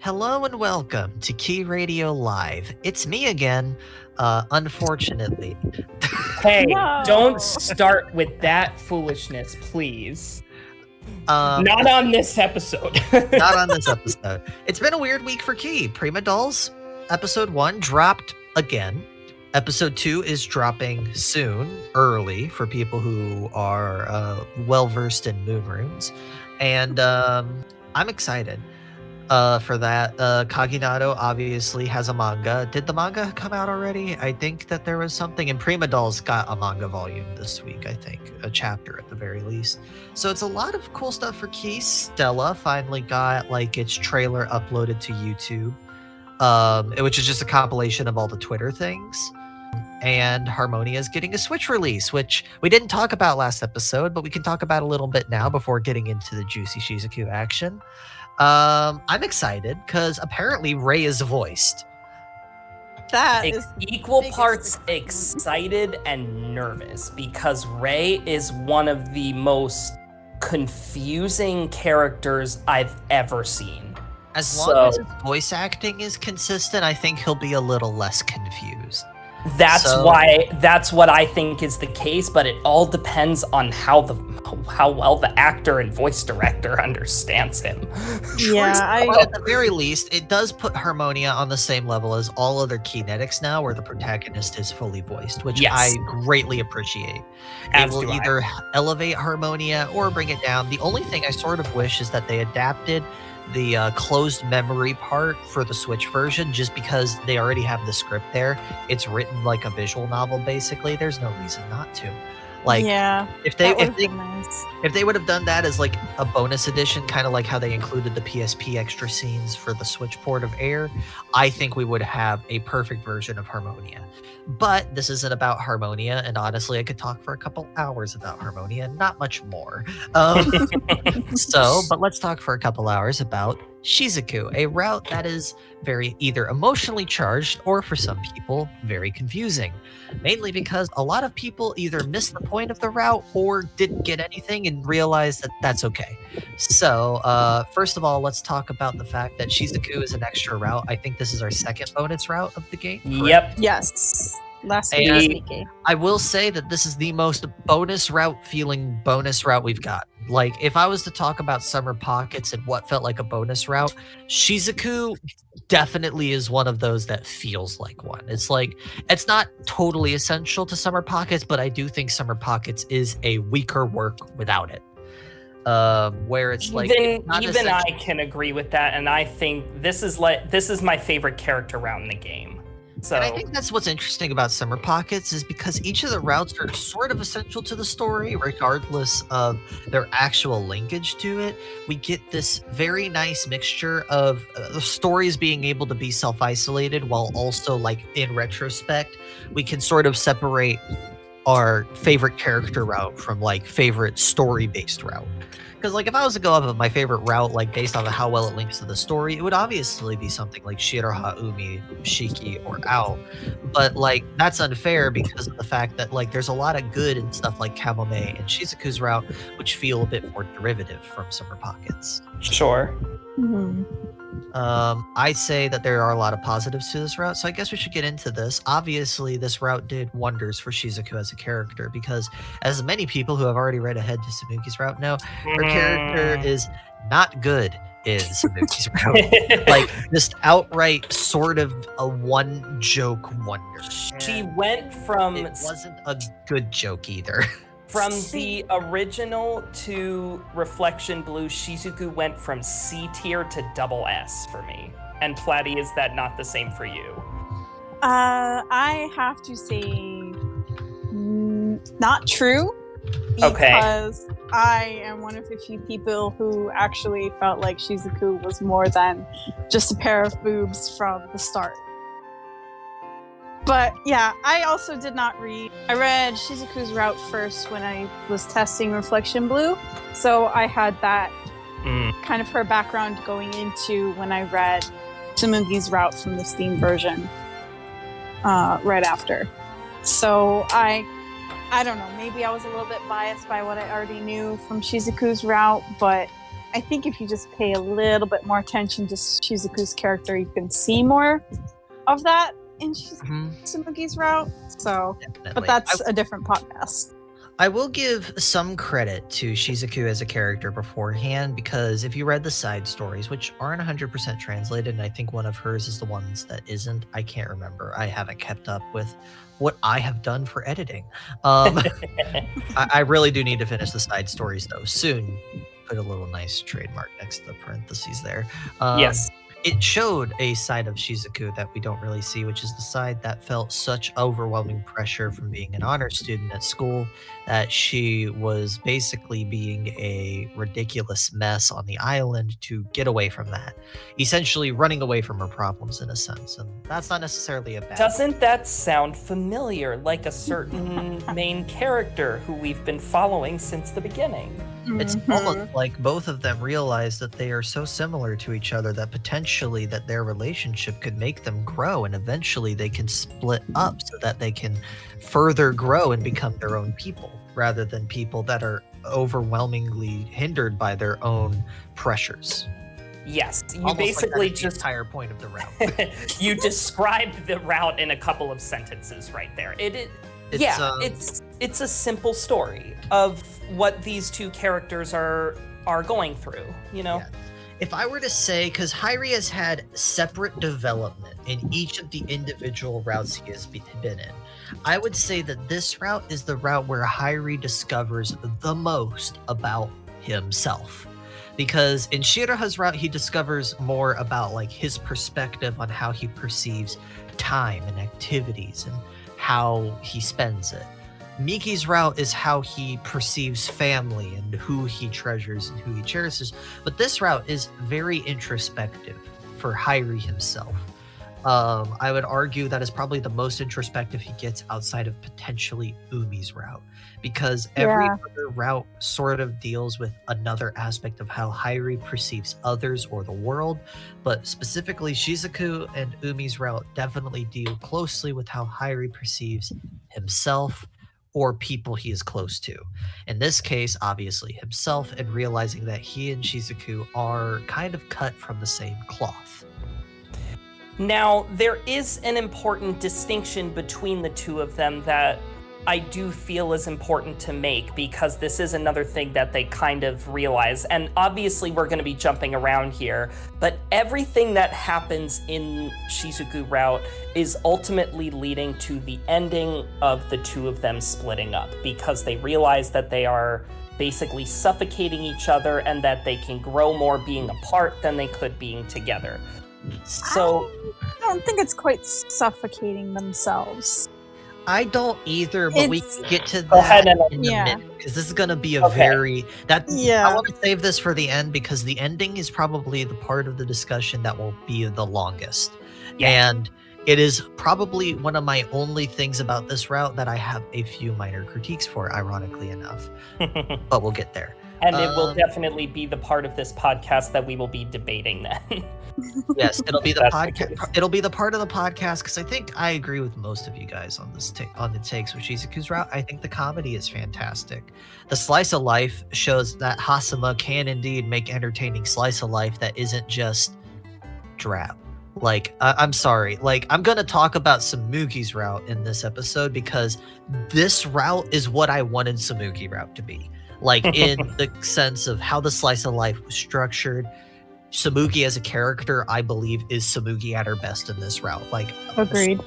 Hello and welcome to Key Radio Live. It's me again, unfortunately. Hey, No. don't start with that foolishness, please. Not on this episode. Not on this episode. It's been a weird week for Key. Prima Dolls, episode 1 dropped again. Episode 2 is dropping soon, early, for people who are well-versed in moon runes. And I'm excited for that. Kaginado obviously has a manga. Did the manga come out already? I think that there was something. And Prima Dolls got a manga volume this week, I think. A chapter at the very least. So it's a lot of cool stuff for Key. Stella finally got like its trailer uploaded to YouTube, which is just a compilation of all the Twitter things. And Harmonia is getting a Switch release, which we didn't talk about last episode, but we can talk about a little bit now before getting into the juicy Shizuku action. I'm excited because apparently Ray is voiced. That is equal biggest parts excitement. excited and nervous because Ray is one of the most confusing characters I've ever seen. As long as his voice acting is consistent, I think he'll be a little less confused. That's what I think is the case, but it all depends on how well the actor and voice director understands him. But at the very least, it does put Harmonia on the same level as all other Kinetics now, where the protagonist is fully voiced, which I greatly appreciate. It will either elevate Harmonia or bring it down. The only thing I sort of wish is that they adapted the closed memory part for the Switch version, just because they already have the script there. It's written like a visual novel, basically. There's no reason not to. Like, if they would have done that as like a bonus edition, kind of like how they included the PSP extra scenes for the Switch port of Air, I think we would have a perfect version of Harmonia. But this isn't about Harmonia, and honestly, I could talk for a couple hours about Harmonia, not much more. But let's talk for a couple hours about Shizuku, a route that is very either emotionally charged or, for some people, very confusing. Mainly because a lot of people either missed the point of the route or didn't get anything and realized that that's okay. So, first of all, let's talk about the fact that Shizuku is an extra route. I think this is our second bonus route of the game. Correct? Yep. Yes. Last week. I will say that this is the most bonus route feeling bonus route we've got. Like, if I was to talk about Summer Pockets and what felt like a bonus route, Shizuku definitely is one of those that feels like one. It's like, it's not totally essential to Summer Pockets, but I do think Summer Pockets is a weaker work without it. Where it's like even I can agree with that, and I think this is my favorite character route in the game. So, and I think that's what's interesting about Summer Pockets is because each of the routes are sort of essential to the story, regardless of their actual linkage to it. We get this very nice mixture of the stories being able to be self-isolated while also, like, in retrospect, we can sort of separate our favorite character route from, like, favorite story-based route. Because, like, if I was to go off of my favorite route, like, based on how well it links to the story, it would obviously be something like Shiroha, Umi, Shiki, or Ao. But, like, that's unfair because of the fact that, like, there's a lot of good in stuff like Kamome and Shizuku's route, which feel a bit more derivative from Summer Pockets. Sure. Mm-hmm. I say that there are a lot of positives to this route, so I guess we should get into this. Obviously, this route did wonders for Shizuku as a character, because as many people who have already read ahead to Samuki's route know, her character is not good in Samuki's route. Like, just outright sort of a one-joke wonder. She went from... It wasn't a good joke either. From the original to Reflection Blue, Shizuku went from C tier to double S for me. And Platy, is that not the same for you? I have to say not true. Because I am one of the few people who actually felt like Shizuku was more than just a pair of boobs from the start. But yeah, I also did not read. I read Shizuku's route first when I was testing Reflection Blue. So I had that kind of her background going into when I read Samugi's route from the Steam version right after. So I don't know, maybe I was a little bit biased by what I already knew from Shizuku's route, but I think if you just pay a little bit more attention to Shizuku's character, you can see more of that in Tsumugi's route. So, Definitely. but that's a different podcast. I will give some credit to Shizuku as a character beforehand, because if you read the side stories, which aren't 100% translated, and I think one of hers is the ones that isn't, I can't remember. I haven't kept up with what I have done for editing. I really do need to finish the side stories, though, soon. Put a little nice trademark next to the parentheses there. Yes. It showed a side of Shizuku that we don't really see, which is the side that felt such overwhelming pressure from being an honor student at school that she was basically being a ridiculous mess on the island to get away from that. Essentially running away from her problems in a sense, and that's not necessarily a bad Doesn't that sound familiar, like a certain main character who we've been following since the beginning? It's almost like both of them realize that they are so similar to each other that potentially that their relationship could make them grow, and eventually they can split up so that they can further grow and become their own people, rather than people that are overwhelmingly hindered by their own pressures. Yes, you Almost basically like that's just the entire point of the route. you described the route in a couple of sentences right there. It's a simple story of what these two characters are going through, you know? Yeah. If I were to say, because Hyrie has had separate development in each of the individual routes he has been in, I would say that this route is the route where Hyrie discovers the most about himself. Because in Shiraha's route, he discovers more about like his perspective on how he perceives time and activities and how he spends it. Miki's route is how he perceives family and who he treasures and who he cherishes. But this route is very introspective for Hyrie himself. I would argue that is probably the most introspective he gets outside of potentially Umi's route, because every other route sort of deals with another aspect of how Hyrie perceives others or the world, but specifically Shizuku and Umi's route definitely deal closely with how Hyrie perceives himself or people he is close to. In this case, obviously himself, and realizing that he and Shizuku are kind of cut from the same cloth. Now, there is an important distinction between the two of them that I do feel is important to make, because this is another thing that they kind of realize. And obviously we're going to be jumping around here, but everything that happens in Shizuku route is ultimately leading to the ending of the two of them splitting up, because they realize that they are basically suffocating each other and that they can grow more being apart than they could being together. So I don't think it's quite suffocating themselves. I don't either, but we can get to Go ahead that and- in a minute, because this is going to be a Okay. I want to save this for the end, because the ending is probably the part of the discussion that will be the longest. Yeah. And it is probably one of my only things about this route that I have a few minor critiques for, ironically enough. But we'll get there. And it will definitely be the part of this podcast that we will be debating then. Yes, it'll be the That's the podcast. case. It'll be the part of the podcast, because I think I agree with most of you guys on this on the takes with Shizuku's route. I think the comedy is fantastic. The slice of life shows that Hasuma can indeed make entertaining slice of life that isn't just drab. Like, I'm sorry. Like, I'm gonna talk about Tsumugi's route in this episode, because this route is what I wanted Tsumugi route to be. Like, in the sense of how the slice of life was structured. Tsumugi as a character, I believe, is Tsumugi at her best in this route. Like, Agreed.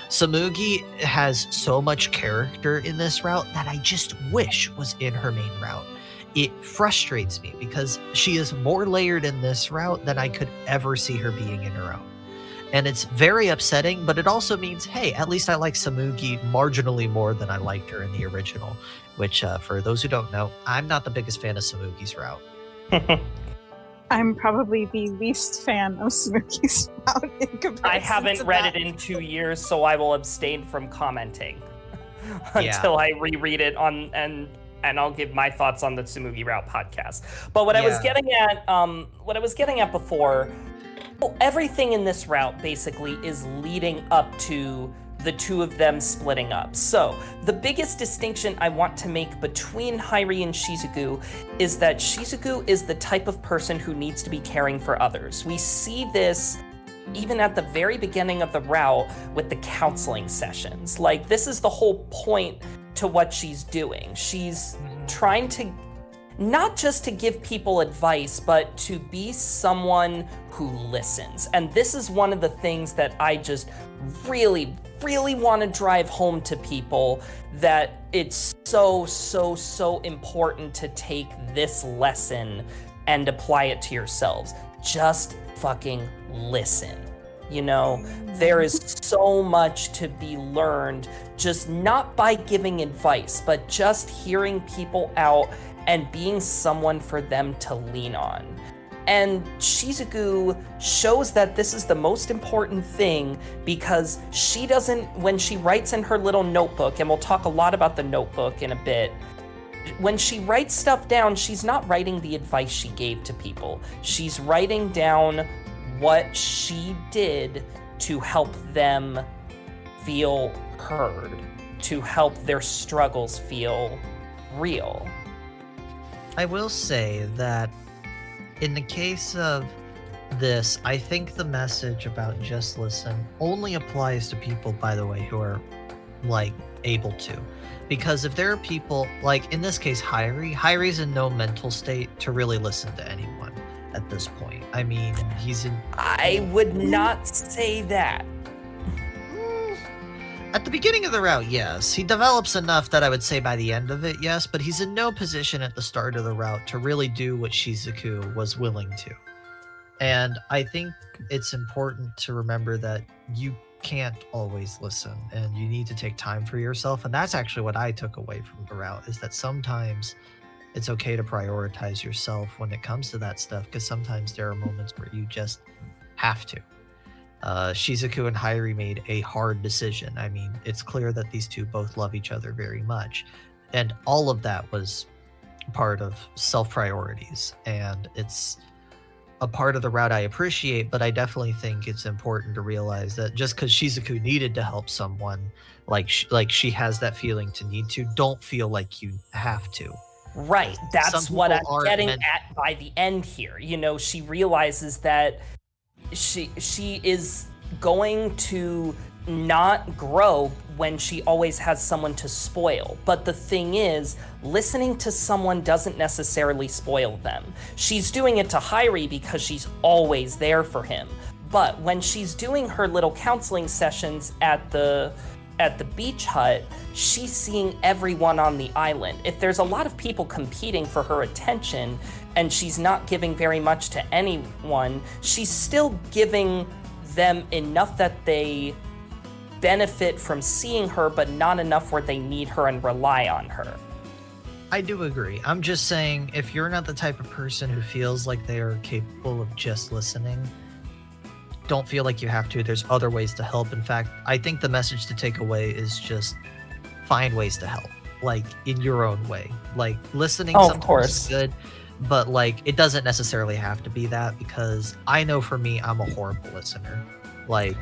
Tsumugi has so much character in this route that I just wish was in her main route. It frustrates me because she is more layered in this route than I could ever see her being in her own. And it's very upsetting, but it also means, hey, at least I like Tsumugi marginally more than I liked her in the original, which, for those who don't know, I'm not the biggest fan of Tsumugi's route. I'm probably the least fan of Tsumugi's route in comparison I haven't to read that. it in 2 years, so I will abstain from commenting until I reread it and I'll give my thoughts on the Tsumugi Route podcast. But what I was getting at before, everything in this route basically is leading up to the two of them splitting up. So the biggest distinction I want to make between Hairi and Shizuku is that Shizuku is the type of person who needs to be caring for others. We see this even at the very beginning of the route with the counseling sessions. Like, this is the whole point to what she's doing. She's trying to not just to give people advice, but to be someone who listens. And this is one of the things that I just really want to drive home to people, that it's so important to take this lesson and apply it to yourselves. Just fucking listen. You know, there is so much to be learned, just not by giving advice, but just hearing people out and being someone for them to lean on. And Shizuku shows that this is the most important thing, because she doesn't, when she writes in her little notebook, and we'll talk a lot about the notebook in a bit, when she writes stuff down, she's not writing the advice she gave to people. She's writing down what she did to help them feel heard, to help their struggles feel real. I will say that in the case of this, I think the message about just listen only applies to people, by the way, who are like able to. Because if there are people, like in this case, Hairi's in no mental state to really listen to anyone at this point. I mean, he's in... I would not say that. At the beginning of the route, yes. He develops enough that I would say by the end of it, yes, but he's in no position at the start of the route to really do what Shizuku was willing to. And I think it's important to remember that you can't always listen, and you need to take time for yourself. And that's actually what I took away from the route, is that sometimes it's okay to prioritize yourself when it comes to that stuff, because sometimes there are moments where you just have to. Shizuku and Hairi made a hard decision. I mean, it's clear that these two both love each other very much. And all of that was part of self-priorities. And it's a part of the route I appreciate, but I definitely think it's important to realize that just because Shizuku needed to help someone, like she has that feeling to need to, don't feel like you have to. Right. That's what I'm getting at by the end here. You know, she realizes that she is going to not grow when she always has someone to spoil. But the thing is, listening to someone doesn't necessarily spoil them. She's doing it to Hairi because she's always there for him. But when she's doing her little counseling sessions at the beach hut, she's seeing everyone on the island. If there's a lot of people competing for her attention and she's not giving very much to anyone, she's still giving them enough that they benefit from seeing her, but not enough where they need her and rely on her. I do agree. I'm just saying, if you're not the type of person who feels like they are capable of just listening, don't feel like you have to. There's other ways to help. In fact, I think the message to take away is just find ways to help, like in your own way. Like listening sometimes is good, but like it doesn't necessarily have to be that, because I know for me, I'm a horrible listener. Like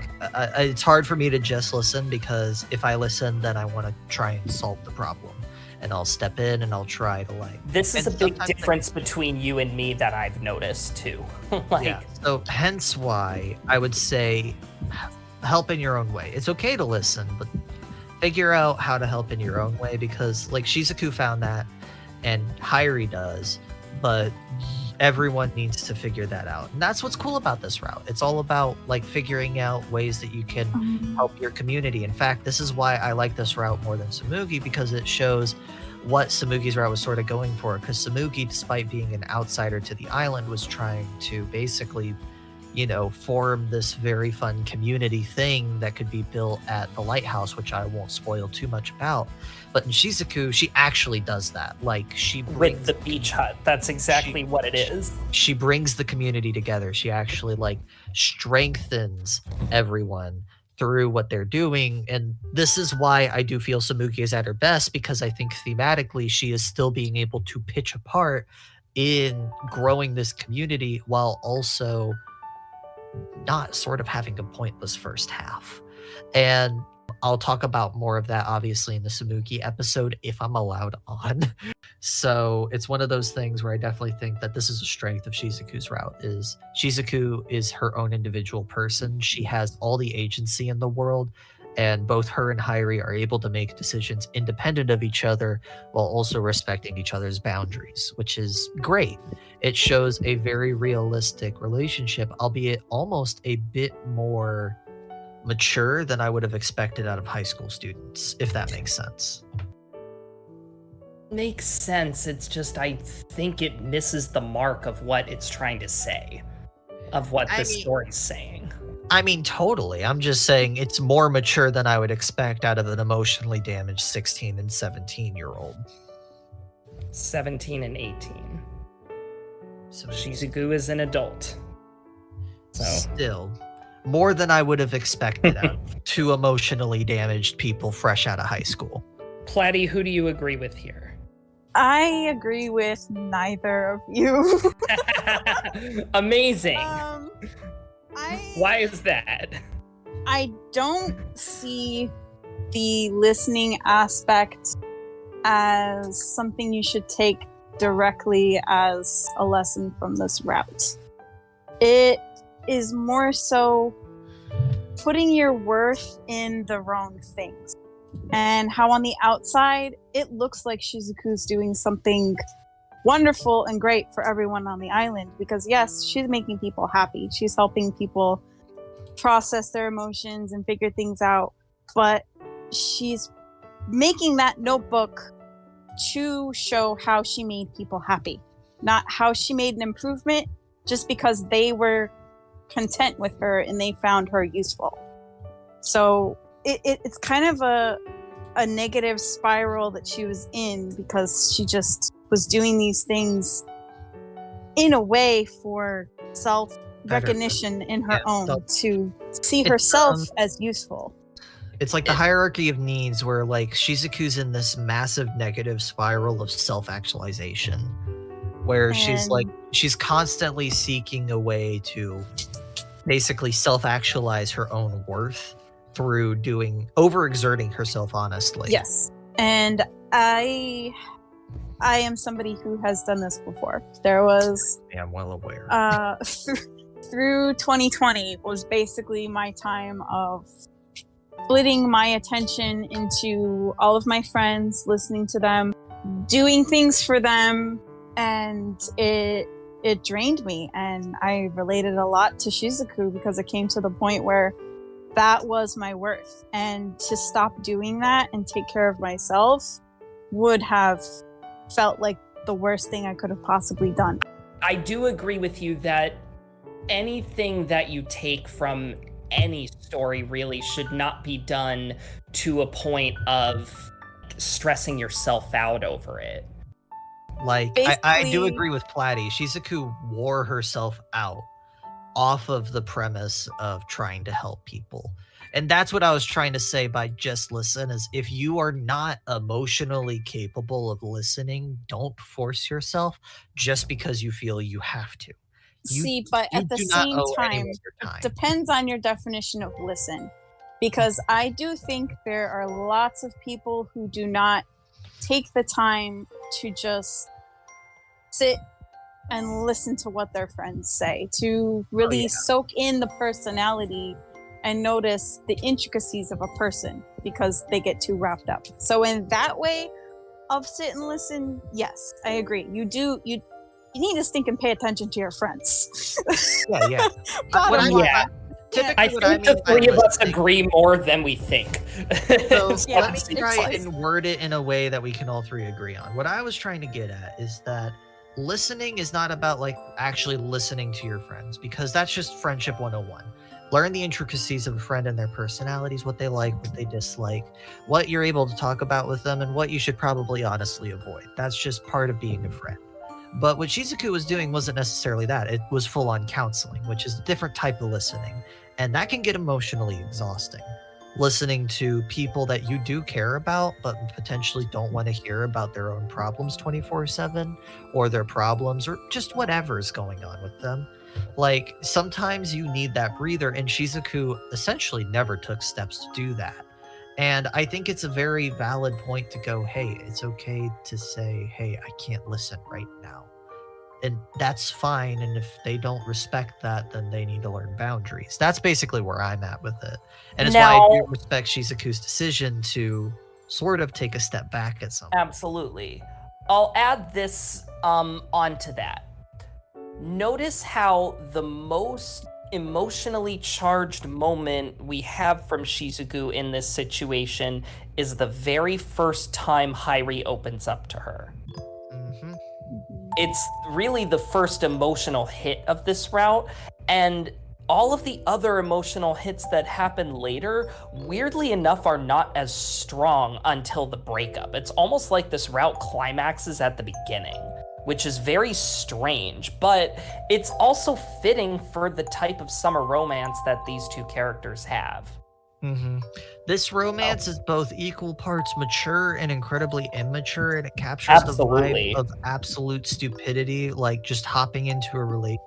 it's hard for me to just listen, because if I listen, then I want to try and solve the problem. And I'll step in and I'll try to like... This is a big difference between you and me that I've noticed too. Yeah, so hence why I would say help in your own way. It's okay to listen, but figure out how to help in your own way, because like Shizuku found that and Hairi does, but everyone needs to figure that out. And that's what's cool about this route. It's all about like figuring out ways that you can help your community. In fact, this is why I like this route more than Tsumugi, because it shows what Tsumugi's route was sort of going for. Because Tsumugi, despite being an outsider to the island, was trying to basically, you know, form this very fun community thing that could be built at the lighthouse, which I won't spoil too much about. But in Shizuku, she actually does that. Like she brings with the beach hut. That's exactly what it is. She brings the community together. She actually like strengthens everyone through what they're doing. And this is why I do feel Tsumugi is at her best, because I think thematically she is still being able to pitch a part in growing this community while also not sort of having a pointless first half. And I'll talk about more of that obviously in the Samuki episode if I'm allowed on. So it's one of those things where I definitely think that this is a strength of Shizuku's route is Shizuku is her own individual person. She has all the agency in the world, and both her and Hyri are able to make decisions independent of each other while also respecting each other's boundaries, which is great. It shows a very realistic relationship, albeit almost a bit more mature than I would have expected out of high school students, if that makes sense. Makes sense. It's just I think it misses the mark of what it's trying to say, of what the story's saying. I mean, totally. I'm just saying it's more mature than I would expect out of an emotionally damaged 16 and 17-year-old. 17 and 18. So Shizuku is an adult. So still, more than I would have expected out of two emotionally damaged people fresh out of high school. Platy, who do you agree with here? I agree with neither of you. Amazing. Why is that? I don't see the listening aspect as something you should take directly as a lesson from this route. It is more so putting your worth in the wrong things. And how on the outside, it looks like Shizuku's doing something wonderful and great for everyone on the island. Because yes, she's making people happy. She's helping people process their emotions and figure things out. But she's making that notebook to show how she made people happy. Not how she made an improvement just because they were content with her and they found her useful. So it's kind of a negative spiral that she was in because she just was doing these things in a way for self-recognition in her own, to see herself as useful. It's like the hierarchy of needs where like Shizuku's in this massive negative spiral of self-actualization where she's constantly seeking a way to basically self-actualize her own worth through overexerting herself, honestly. Yes. And I am somebody who has done this before. There was... Yeah, I'm well aware. Through 2020 was basically my time of splitting my attention into all of my friends, listening to them, doing things for them, and it drained me. And I related a lot to Shizuku because it came to the point where that was my worth. And to stop doing that and take care of myself would have felt like the worst thing I could have possibly done. I do agree with you that anything that you take from any story really should not be done to a point of stressing yourself out over it. Like, I do agree with Platy. Shizuku wore herself out off of the premise of trying to help people. And that's what I was trying to say by just listen, is if you are not emotionally capable of listening, don't force yourself just because you feel you have to. But at the same time, it depends on your definition of listen. Because I do think there are lots of people who do not take the time to just sit and listen to what their friends say, to really soak in the personality and notice the intricacies of a person because they get too wrapped up. So in that way of sit and listen, yes, I agree. You need to stink and pay attention to your friends. Yeah. I think the three of us agree more than we think. So let me try and word it in a way that we can all three agree on. What I was trying to get at is that listening is not about like actually listening to your friends, because that's just friendship 101. Learn the intricacies of a friend and their personalities, what they like, what they dislike, what you're able to talk about with them, and what you should probably honestly avoid. That's just part of being a friend. But what Shizuku was doing wasn't necessarily that. It was full-on counseling, which is a different type of listening. And that can get emotionally exhausting. Listening to people that you do care about, but potentially don't want to hear about their own problems 24/7, or their problems, or just whatever is going on with them. Like, sometimes you need that breather, and Shizuku essentially never took steps to do that. And I think it's a very valid point to go, hey, it's okay to say, hey, I can't listen right now. And that's fine. And if they don't respect that, then they need to learn boundaries. That's basically where I'm at with it. And it's why I do respect Shizuku's decision to sort of take a step back at some point. Absolutely. I'll add this onto that. Notice how the most emotionally charged moment we have from Shizuku in this situation is the very first time Hairi opens up to her. Mm-hmm. It's really the first emotional hit of this route, and all of the other emotional hits that happen later, weirdly enough, are not as strong until the breakup. It's almost like this route climaxes at the beginning, which is very strange, but it's also fitting for the type of summer romance that these two characters have. Mm-hmm. This romance is both equal parts mature and incredibly immature, and it captures the vibe of absolute stupidity, like just hopping into a relationship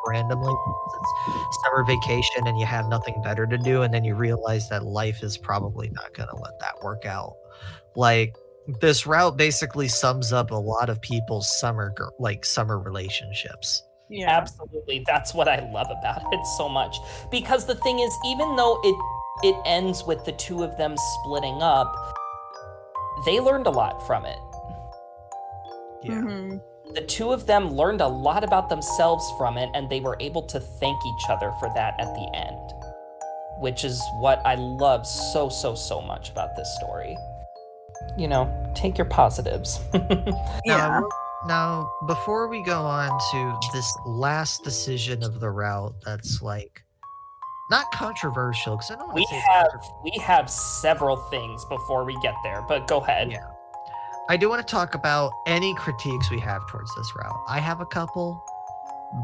randomly because it's summer vacation and you have nothing better to do, and then you realize that life is probably not going to let that work out. Like, this route basically sums up a lot of people's summer relationships. Yeah, absolutely. That's what I love about it so much. Because the thing is, even though it ends with the two of them splitting up, they learned a lot from it. Yeah. Mm-hmm. The two of them learned a lot about themselves from it, and they were able to thank each other for that at the end, which is what I love so, so, so much about this story. You know, take your positives. Yeah. Now, before we go on to this last decision of the route that's like not controversial, because I don't want to say we have several things before we get there, but go ahead. Yeah. I do want to talk about any critiques we have towards this route. I have a couple,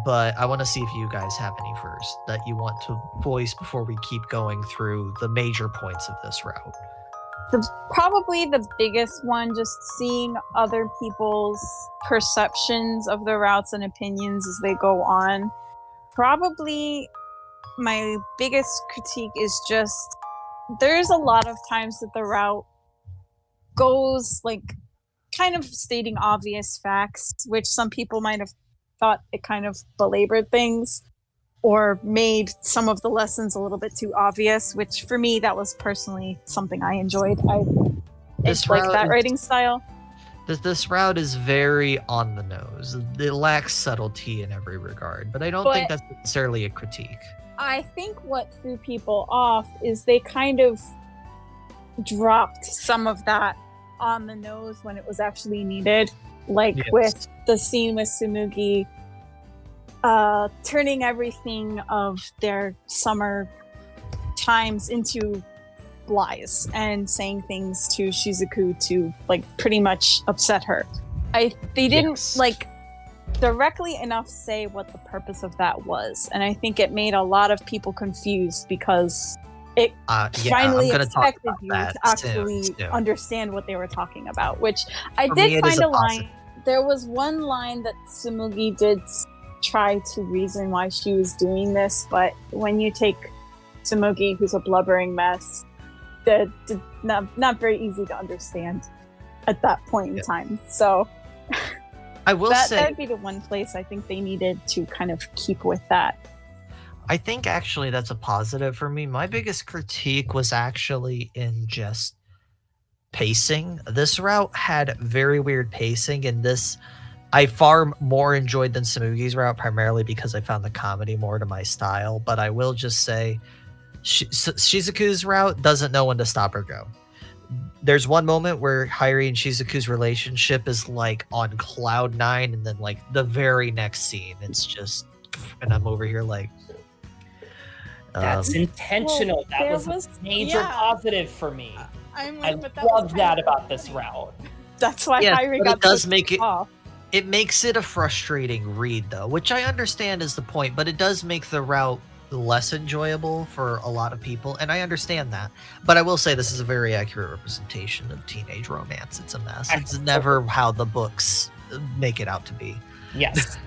but I want to see if you guys have any first that you want to voice before we keep going through the major points of this route. Probably the biggest one, just seeing other people's perceptions of the routes and opinions as they go on. Probably my biggest critique is just there's a lot of times that the route goes like kind of stating obvious facts, which some people might have thought it kind of belabored things or made some of the lessons a little bit too obvious, which for me, that was personally something I enjoyed. I like that writing style. This route is very on the nose. It lacks subtlety in every regard, but I don't think that's necessarily a critique. I think what threw people off is they kind of dropped some of that on the nose when it was actually needed. Like with the scene with Tsumugi turning everything of their summer times into lies and saying things to Shizuku to like pretty much upset her. They didn't like directly enough say what the purpose of that was, and I think it made a lot of people confused because it finally expected you to actually understand what they were talking about, which I did find a line. There was one line that Tsumugi did try to reason why she was doing this, but when you take Tsumugi, who's a blubbering mess, not very easy to understand at that point in time. So I will say that would be the one place I think they needed to kind of keep with that. I think actually that's a positive for me. My biggest critique was actually in just pacing. This route had very weird pacing, and this I far more enjoyed than Tsumugi's route, primarily because I found the comedy more to my style. But I will just say Shizuku's route doesn't know when to stop or go. There's one moment where Hairi and Shizuku's relationship is like on cloud 9, and then like the very next scene, it's just, and I'm over here like, that's intentional. That was a major positive for me. I love that about this route. That's why Hairi got does make it off. It makes it a frustrating read, though, which I understand is the point, but it does make the route less enjoyable for a lot of people, and I understand that. But I will say this is a very accurate representation of teenage romance. It's a mess. It's never how the books make it out to be. Yes.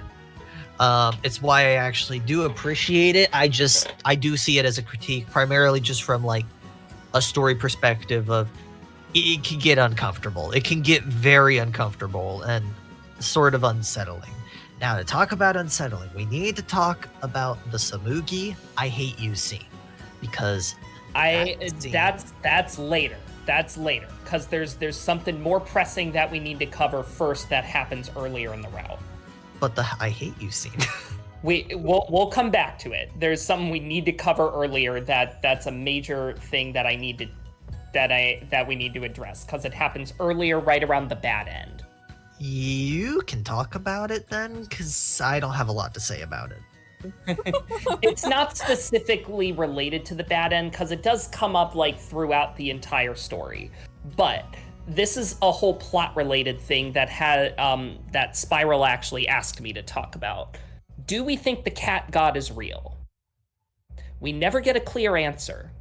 It's why I actually do appreciate it. I do see it as a critique, primarily just from like a story perspective of it can get uncomfortable. It can get very uncomfortable and sort of unsettling. Now, to talk about unsettling, we need to talk about the Samugi I hate you scene, because that's later. That's later, because there's something more pressing that we need to cover first that happens earlier in the route. But the I hate you scene. We'll come back to it. There's something we need to cover earlier that's a major thing that we need to address, because it happens earlier, right around the bad end. You can talk about it then, because I don't have a lot to say about it. It's not specifically related to the bad end, because it does come up like throughout the entire story. But this is a whole plot-related thing that that Spiral actually asked me to talk about. Do we think the cat god is real? We never get a clear answer.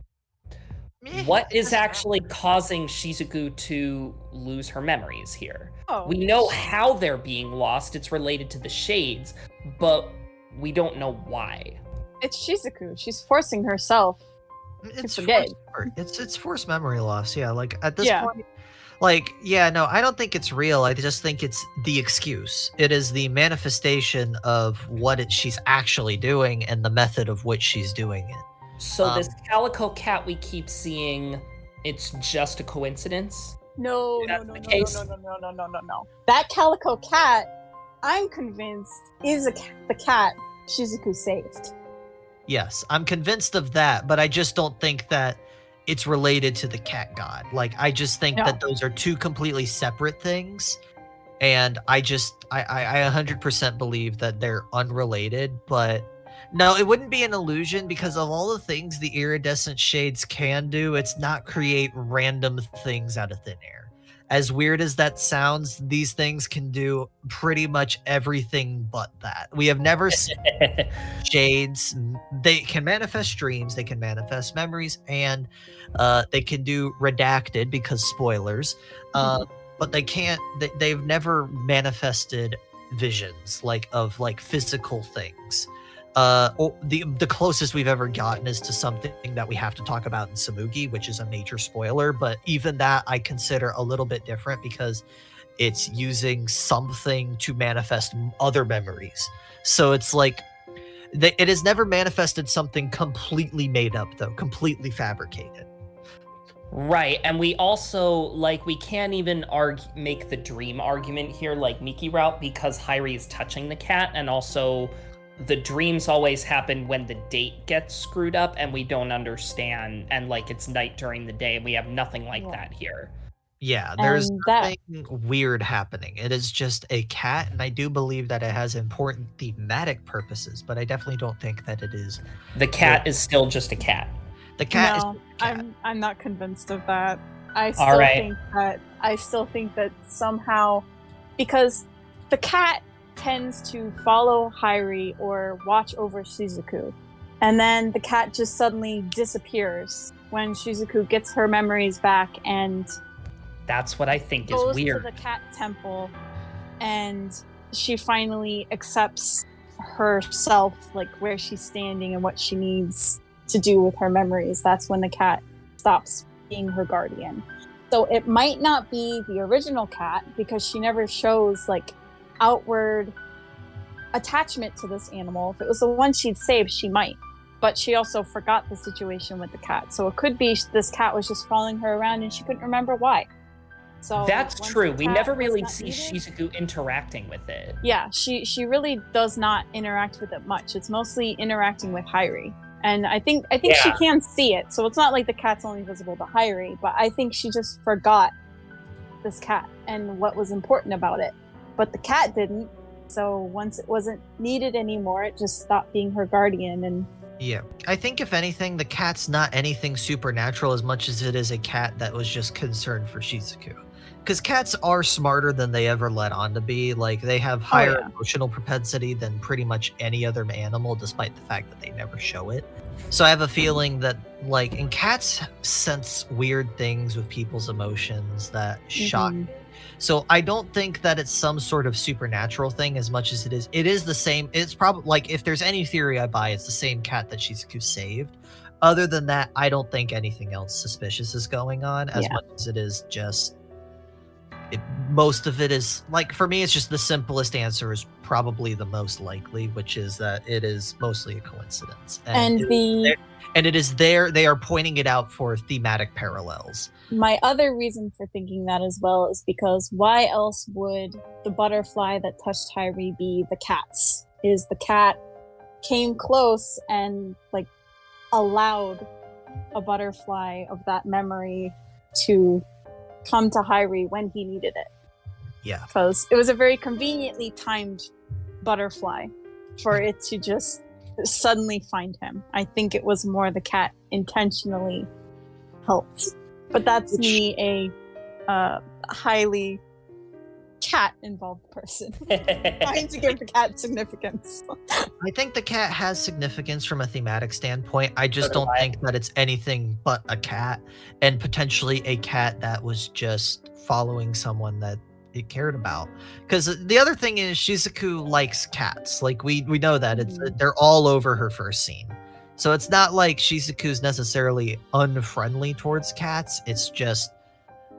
What is actually causing Shizuku to lose her memories here? We know how they're being lost. It's related to the shades, but we don't know why. It's Shizuku. She's forcing herself to forget. It's forced memory loss. Yeah, like at this point, like, yeah, no, I don't think it's real. I just think it's the excuse. It is the manifestation of what she's actually doing and the method of which she's doing it. So this calico cat we keep seeing, it's just a coincidence? No. That calico cat, I'm convinced, is the cat Shizuku saved. Yes, I'm convinced of that, but I just don't think that it's related to the cat god. Like, I just think that those are two completely separate things, and I 100% believe that they're unrelated, but no, it wouldn't be an illusion, because of all the things the iridescent shades can do, it's not create random things out of thin air. As weird as that sounds, these things can do pretty much everything but that. We have never seen shades. They can manifest dreams, they can manifest memories, and they can do redacted, because spoilers, but they can't, they've never manifested visions of physical things. The closest we've ever gotten is to something that we have to talk about in Samugi, which is a major spoiler, but even that I consider a little bit different, because it's using something to manifest other memories. So it's like, it has never manifested something completely made up, though, completely fabricated. Right, and we also, we can't even make the dream argument here like Miki route, because Hyrie is touching the cat, and also the dreams always happen when the date gets screwed up and we don't understand, and it's night during the day, and we have nothing like that here. Yeah, there's nothing weird happening. It is just a cat, and I do believe that it has important thematic purposes, but I definitely don't think that it is. The cat is still just a cat. The cat is just a cat. I'm not convinced of that. I still think that somehow, because the cat tends to follow Hyrie or watch over Shizuku, and then the cat just suddenly disappears when Shizuku gets her memories back, and that's what I think is weird. Goes to the cat temple, and she finally accepts herself, where she's standing and what she needs to do with her memories. That's when the cat stops being her guardian. So it might not be the original cat, because she never shows outward attachment to this animal. If it was the one she'd saved, she might, but she also forgot the situation with the cat. So it could be this cat was just following her around and she couldn't remember why. So that's true. We never really see Shizuku interacting with it. Yeah, she really does not interact with it much. It's mostly interacting with Hyrie, and I think she can see it. So it's not like the cat's only visible to Hyrie, but I think she just forgot this cat and what was important about it. But the cat didn't, so once it wasn't needed anymore, it just stopped being her guardian. And yeah, I think if anything, the cat's not anything supernatural as much as it is a cat that was just concerned for Shizuku. Because cats are smarter than they ever let on to be. They have higher emotional propensity than pretty much any other animal, despite the fact that they never show it. So I have a feeling that, and cats sense weird things with people's emotions that shock me. So I don't think that it's some sort of supernatural thing as much as it is the same. It's probably, if there's any theory I buy, it's the same cat that Shizuku saved. Other than that, I don't think anything else suspicious is going on as Yeah. much as it is just most of it is like, for me, it's just the simplest answer is probably the most likely, which is that it is mostly a coincidence. And it is there. They are pointing it out for thematic parallels. my other reason for thinking that as well is because why else would the butterfly that touched Hyrie be the cat's? Is the cat came close and like allowed a butterfly of that memory to come to Hyrie when he needed it. Yeah. Because it was a very conveniently timed butterfly for it to just suddenly find him. I think it was more the cat intentionally helped. But that's me, a highly cat-involved person. Trying to give the cat significance. I think the cat has significance from a thematic standpoint. I just don't think that it's anything but a cat, and potentially a cat that was just following someone that it cared about. Because the other thing is Shizuku likes cats. Like we know that they're all over her first scene. So it's not like Shizuku's necessarily unfriendly towards cats. It's just,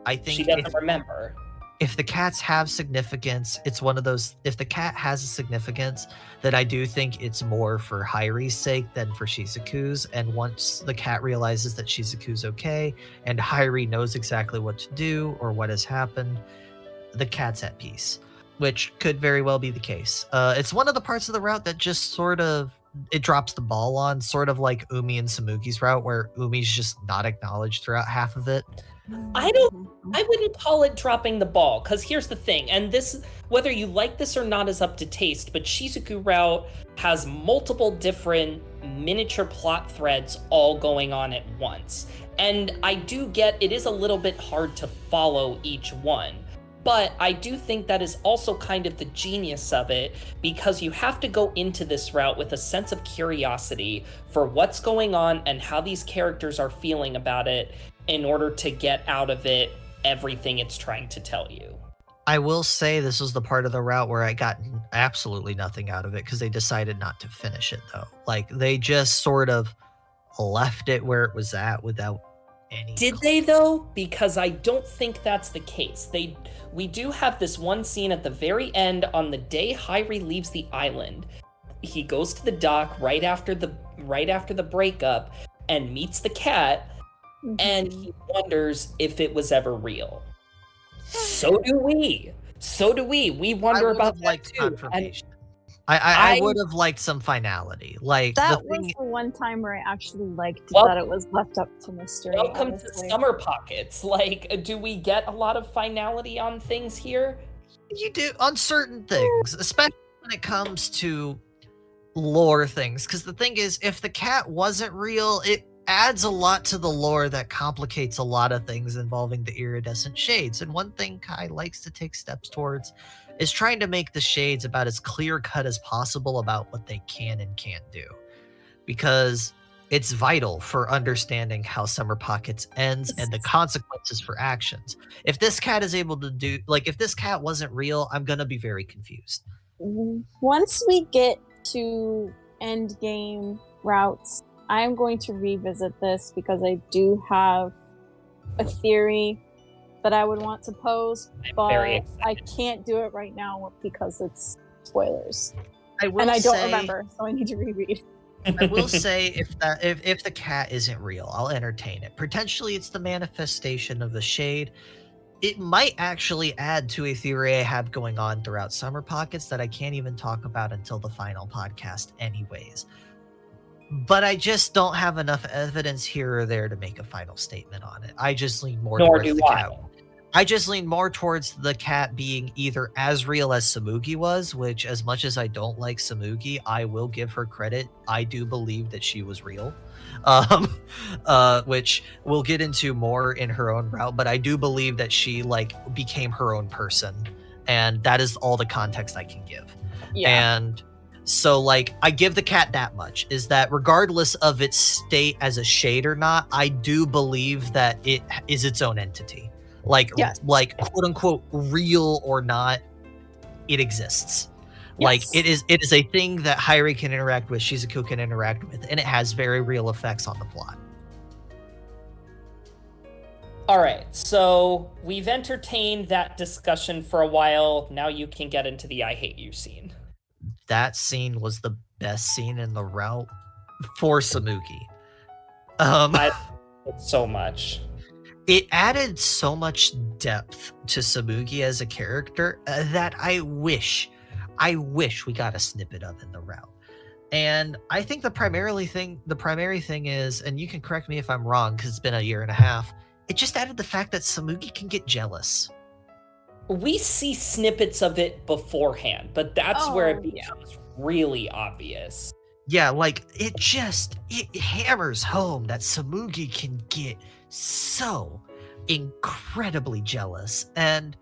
I think she doesn't remember. If the cats have significance, it's one of those, if the cat has a significance, then I do think it's more for Hyrie's sake than for Shizuku's. And once the cat realizes that Shizuku's okay and Hyrie knows exactly what to do or what has happened, the cat's at peace, which could very well be the case. It's one of the parts of the route that just sort of, it drops the ball on, sort of like Umi and Samugi's route, where Umi's just not acknowledged throughout half of it. I wouldn't call it dropping the ball, because here's the thing, and this, whether you like this or not, is up to taste, but Shizuku route has multiple different miniature plot threads all going on at once. And I do get it is a little bit hard to follow each one. But I do think that is also kind of the genius of it, because you have to go into this route with a sense of curiosity for what's going on and how these characters are feeling about it in order to get out of it everything it's trying to tell you. I will say this was the part of the route where I got absolutely nothing out of it because they decided not to finish it, though. Like, they just sort of left it where it was at without any... Did they, though? Because I don't think that's the case. We do have this one scene at the very end on the day Hyrie leaves the island. He goes to the dock right after the breakup and meets the cat, and he wonders if it was ever real. So do we. We wonder about that too. I would have liked some finality. Like, that was the one time where I actually liked that it was left up to mystery. Welcome honestly. to Summer Pockets. Like, do we get a lot of finality on things here? You do, on certain things, especially when it comes to lore things. Because the thing is, if the cat wasn't real, it adds a lot to the lore that complicates a lot of things involving the iridescent shades. And one thing Kai likes to take steps towards is trying to make the shades about as clear-cut as possible about what they can and can't do. Because it's vital for understanding how Summer Pockets ends and the consequences for actions. If this cat is able to do, like, if this cat wasn't real, I'm gonna be very confused. Once we get to endgame routes, I'm going to revisit this because I do have a theory that I would want to pose, but I can't do it right now because it's spoilers. I don't remember, so I need to reread. I will say, if the cat isn't real, I'll entertain it. Potentially, it's the manifestation of the shade. It might actually add to a theory I have going on throughout Summer Pockets that I can't even talk about until the final podcast anyways. But I just don't have enough evidence here or there to make a final statement on it. I just lean more towards the cat. I just lean more towards the cat being either as real as Samugi was, which, as much as I don't like Samugi, I will give her credit. I do believe that she was real, which we'll get into more in her own route. But I do believe that she became her own person, and that is all the context I can give. Yeah. And so, I give the cat that much, is that regardless of its state as a shade or not, I do believe that it is its own entity. Quote unquote, real or not, it exists. Like, Yes. it is a thing that Hairi can interact with, Shizuku can interact with, and it has very real effects on the plot. All right, so we've entertained that discussion for a while. Now you can get into the I hate you scene. That scene was the best scene in the route for Samugi. I so much. It added so much depth to Samugi as a character that I wish we got a snippet of in the route. And I think the primary thing is, and you can correct me if I'm wrong because it's been a year and a half, it just added the fact that Samugi can get jealous. We see snippets of it beforehand, but that's where it becomes really obvious. Yeah, like it hammers home that Samugi can get so incredibly jealous. And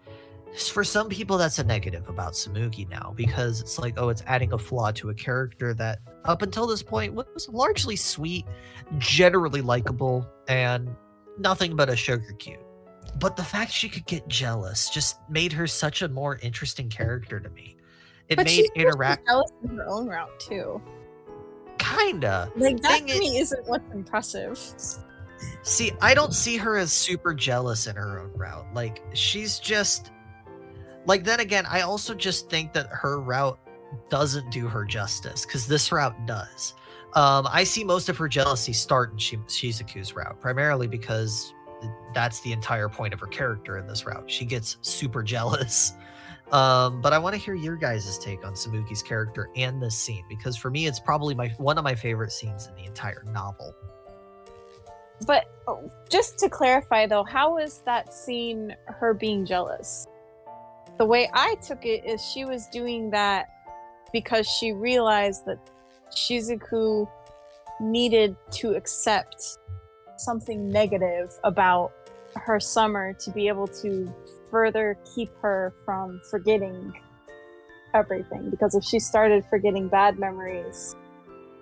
for some people, that's a negative about Samugi now, because it's like, oh, it's adding a flaw to a character that up until this point was largely sweet, generally likable, and nothing but a sugar cute. But the fact she could get jealous just made her such a more interesting character to me. It But made she's interact jealous in her own route too. kinda. Like that to me isn't what's impressive. See, I don't see her as super jealous in her own route. Like, she's just like, then again, I also just think that her route doesn't do her justice, because this route does. I see most of her jealousy start in Shizuku's route, primarily because that's the entire point of her character in this route. She gets super jealous. But I want to hear your guys' take on Samugi's character and this scene, because for me, it's probably one of my favorite scenes in the entire novel. But just to clarify, though, how is that scene her being jealous? The way I took it is she was doing that because she realized that Shizuku needed to accept something negative about her summer to be able to further keep her from forgetting everything. Because if she started forgetting bad memories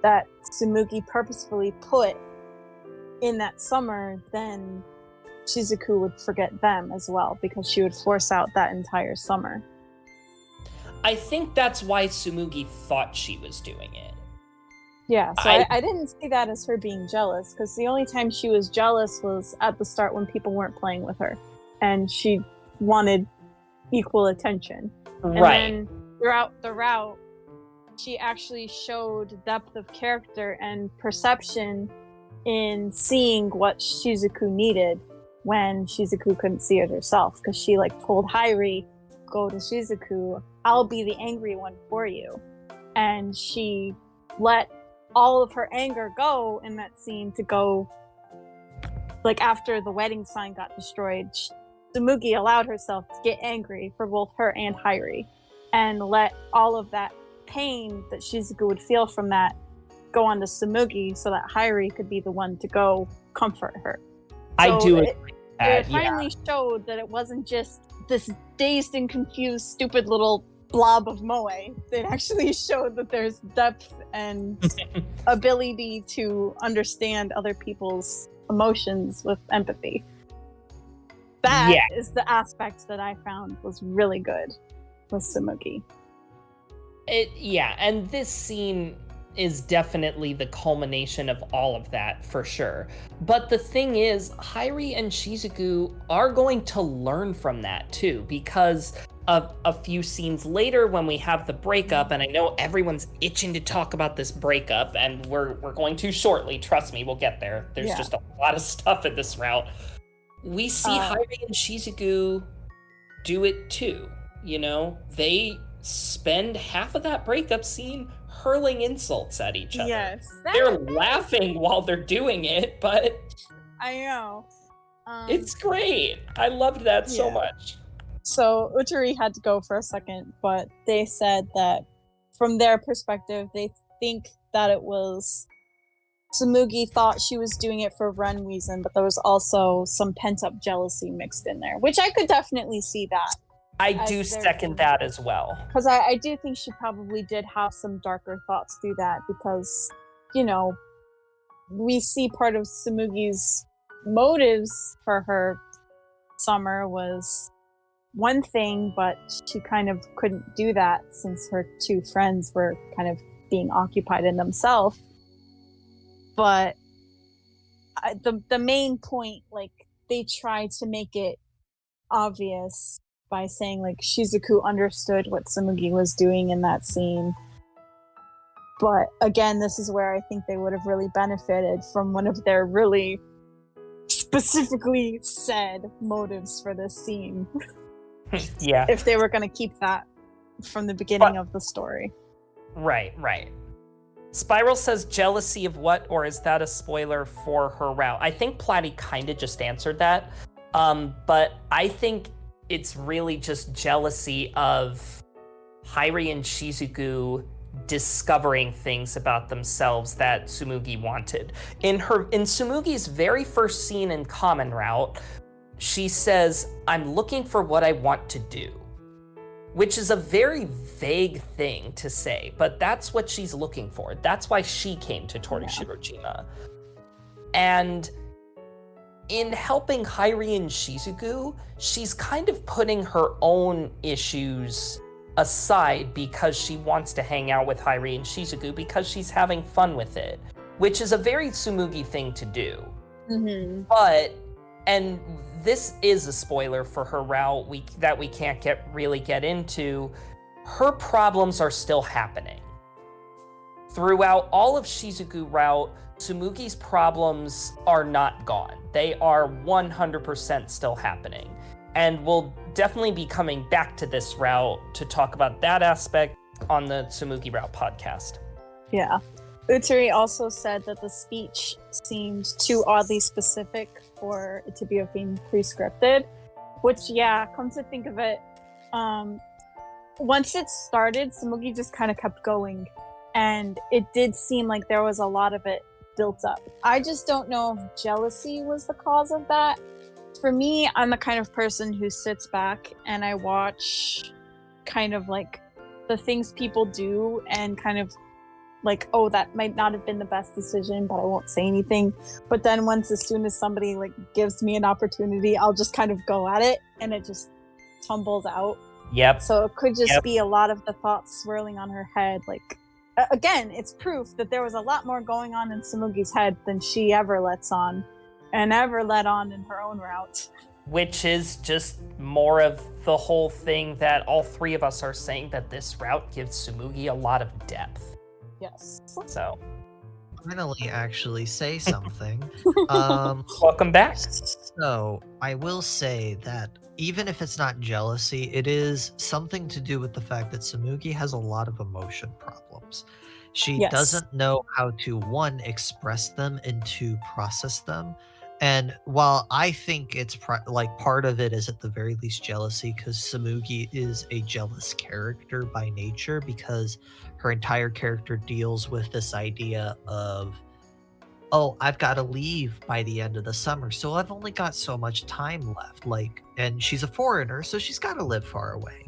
that Samugi purposefully put in that summer, then Shizuku would forget them as well, because she would force out that entire summer. I think that's why Samugi thought she was doing it. Yeah, so I didn't see that as her being jealous, because the only time she was jealous was at the start when people weren't playing with her, and she wanted equal attention. Right. And then throughout the route, she actually showed depth of character and perception in seeing what Shizuku needed when Shizuku couldn't see it herself, because she told Hairi, go to Shizuku, I'll be the angry one for you. And she let all of her anger go in that scene to go, after the wedding sign got destroyed, Samugi allowed herself to get angry for both her and Hairi, and let all of that pain that Shizuku would feel from that go on to Samugi, so that Hairi could be the one to go comfort her. I do agree. It finally showed that it wasn't just this dazed and confused, stupid little blob of moe. It actually showed that there's depth and ability to understand other people's emotions with empathy. That is the aspect that I found was really good with Samugi. And this scene is definitely the culmination of all of that, for sure. But the thing is, Hairi and Shizuku are going to learn from that too, because a few scenes later when we have the breakup, and I know everyone's itching to talk about this breakup, and we're going to shortly, trust me, we'll get there. There's just a lot of stuff in this route. We see Hairi and Shizuku do it too, They spend half of that breakup scene hurling insults at each other. Yes. They're laughing while they're doing it, but I know. It's great. I loved that so much. So Uttori had to go for a second, but they said that from their perspective, they think that it was Samugi thought she was doing it for one reason, but there was also some pent-up jealousy mixed in there, which I could definitely see that. I do second that as well. Because I do think she probably did have some darker thoughts through that, because, we see part of Samugi's motives for her summer was one thing, but she kind of couldn't do that since her two friends were kind of being occupied in themselves. But the main point, like, they tried to make it obvious by saying, like, Shizuku understood what Tsumugi was doing in that scene. But again, this is where I think they would have really benefited from one of their really specifically said motives for this scene. Yeah. If they were going to keep that from the beginning of the story. Right. Spiral says jealousy of what, or is that a spoiler for her route? I think Platy kind of just answered that. But I think it's really just jealousy of Hairi and Shizuku discovering things about themselves that Tsumugi wanted. In Tsumugi's very first scene in Common Route, she says, "I'm looking for what I want to do," which is a very vague thing to say, but that's what she's looking for. That's why she came to Tori Shirojima. And in helping Hairi and Shizuku, she's kind of putting her own issues aside because she wants to hang out with Hairi and Shizuku because she's having fun with it, which is a very Tsumugi thing to do. Mm-hmm. But, and this is a spoiler for her route that we can't really get into, her problems are still happening. Throughout all of Shizuku route, Tsumugi's problems are not gone. They are 100% still happening. And we'll definitely be coming back to this route to talk about that aspect on the Tsumugi Route podcast. Yeah. Uttori also said that the speech seemed too oddly specific for it to be being pre-scripted, which, yeah, come to think of it, once it started, Tsumugi just kind of kept going, and it did seem like there was a lot of it built up. I just don't know if jealousy was the cause of that. For me, I'm the kind of person who sits back and I watch kind of like the things people do and kind of like, oh, that might not have been the best decision, but I won't say anything. But then as soon as somebody like gives me an opportunity, I'll just kind of go at it and it just tumbles out. Yep. So it could just be a lot of the thoughts swirling on her head. Like, again, it's proof that there was a lot more going on in Tsumugi's head than she ever lets on. And ever let on in her own route. Which is just more of the whole thing that all three of us are saying, that this route gives Tsumugi a lot of depth. Yes. So. Finally, actually say something. Welcome back. So, I will say that even if it's not jealousy, it is something to do with the fact that Tsumugi has a lot of emotion problems. She doesn't know how to, one, express them and two, process them. And while I think it's part of it is at the very least jealousy, because Tsumugi is a jealous character by nature, because her entire character deals with this idea of, oh, I've got to leave by the end of the summer, so I've only got so much time left. And she's a foreigner, so she's got to live far away.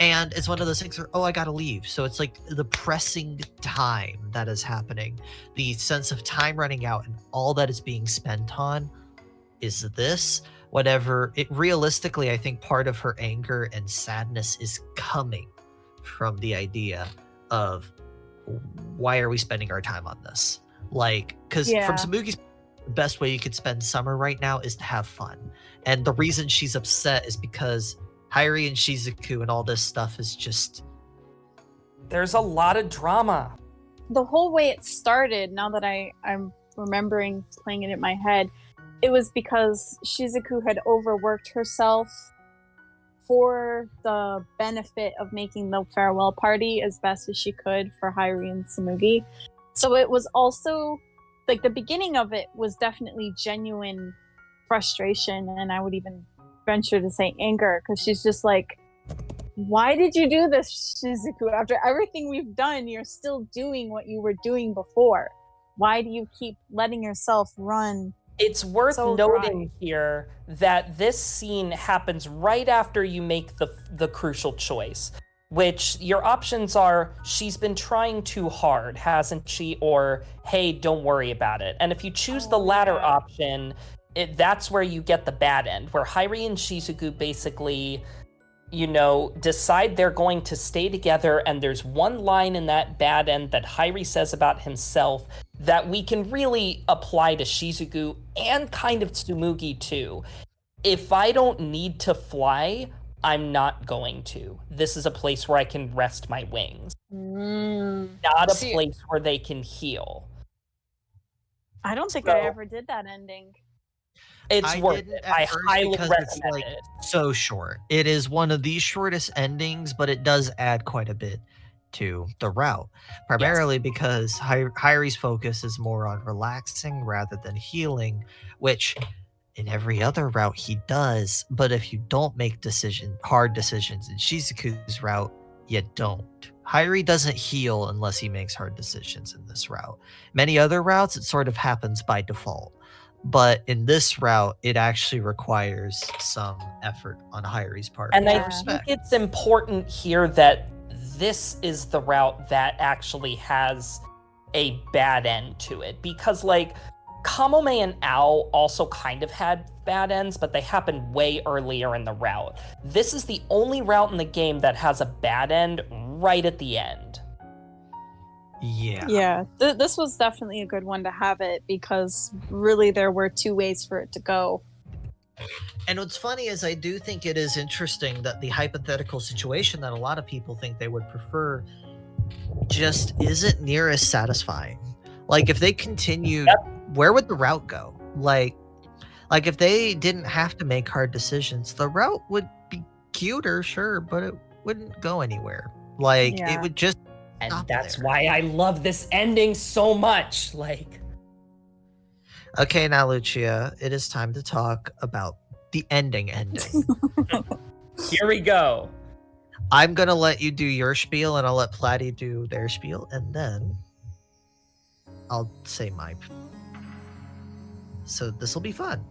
And it's one of those things where, oh, I gotta leave. So it's like the pressing time that is happening, the sense of time running out, and all that is being spent on is this. Whatever it realistically, I think part of her anger and sadness is coming from the idea of, why are we spending our time on this? Like, because from Tsumugi's, the best way you could spend summer right now is to have fun. And the reason she's upset is because Hairi and Shizuku and all this stuff is just... There's a lot of drama. The whole way it started, now that I'm remembering playing it in my head, it was because Shizuku had overworked herself for the benefit of making the farewell party as best as she could for Hairi and Tsumugi. So it was also, like, the beginning of it was definitely genuine frustration, and I would even venture to say anger, because she's just like, why did you do this, Shizuku? After everything we've done, you're still doing what you were doing before. Why do you keep letting yourself run? It's worth noting here that this scene happens right after you make the crucial choice, which your options are, she's been trying too hard, hasn't she? Or, hey, don't worry about it. And if you choose the latter option, that's where you get the bad end, where Hairi and Shizuku basically decide they're going to stay together, and there's one line in that bad end that Hairi says about himself that we can really apply to Shizuku and kind of Tsumugi too. If I don't need to fly, I'm not going to. This is a place where I can rest my wings. Not a place where they can heal. I don't think I ever did that ending. It's worth it. I highly recommend it. So short. It is one of the shortest endings, but it does add quite a bit to the route. Primarily because Hairi's focus is more on relaxing rather than healing, which in every other route he does. But if you don't make hard decisions in Shizuku's route, you don't. Hairi doesn't heal unless he makes hard decisions in this route. Many other routes, it sort of happens by default. But in this route, it actually requires some effort on Hairi's part. And I think it's important here that this is the route that actually has a bad end to it. Because, like, Kamome and Ao also kind of had bad ends, but they happened way earlier in the route. This is the only route in the game that has a bad end right at the end. Yeah. This was definitely a good one to have it, because really there were two ways for it to go. And what's funny is I do think it is interesting that the hypothetical situation that a lot of people think they would prefer just isn't near as satisfying. Like, if they continued, where would the route go? Like if they didn't have to make hard decisions, the route would be cuter, sure, but it wouldn't go anywhere. It would just. And that's why I love this ending so much. Okay, now, Lucia, it is time to talk about the ending. Here we go. I'm going to let you do your spiel, and I'll let Platy do their spiel, and then I'll say mine. So this will be fun.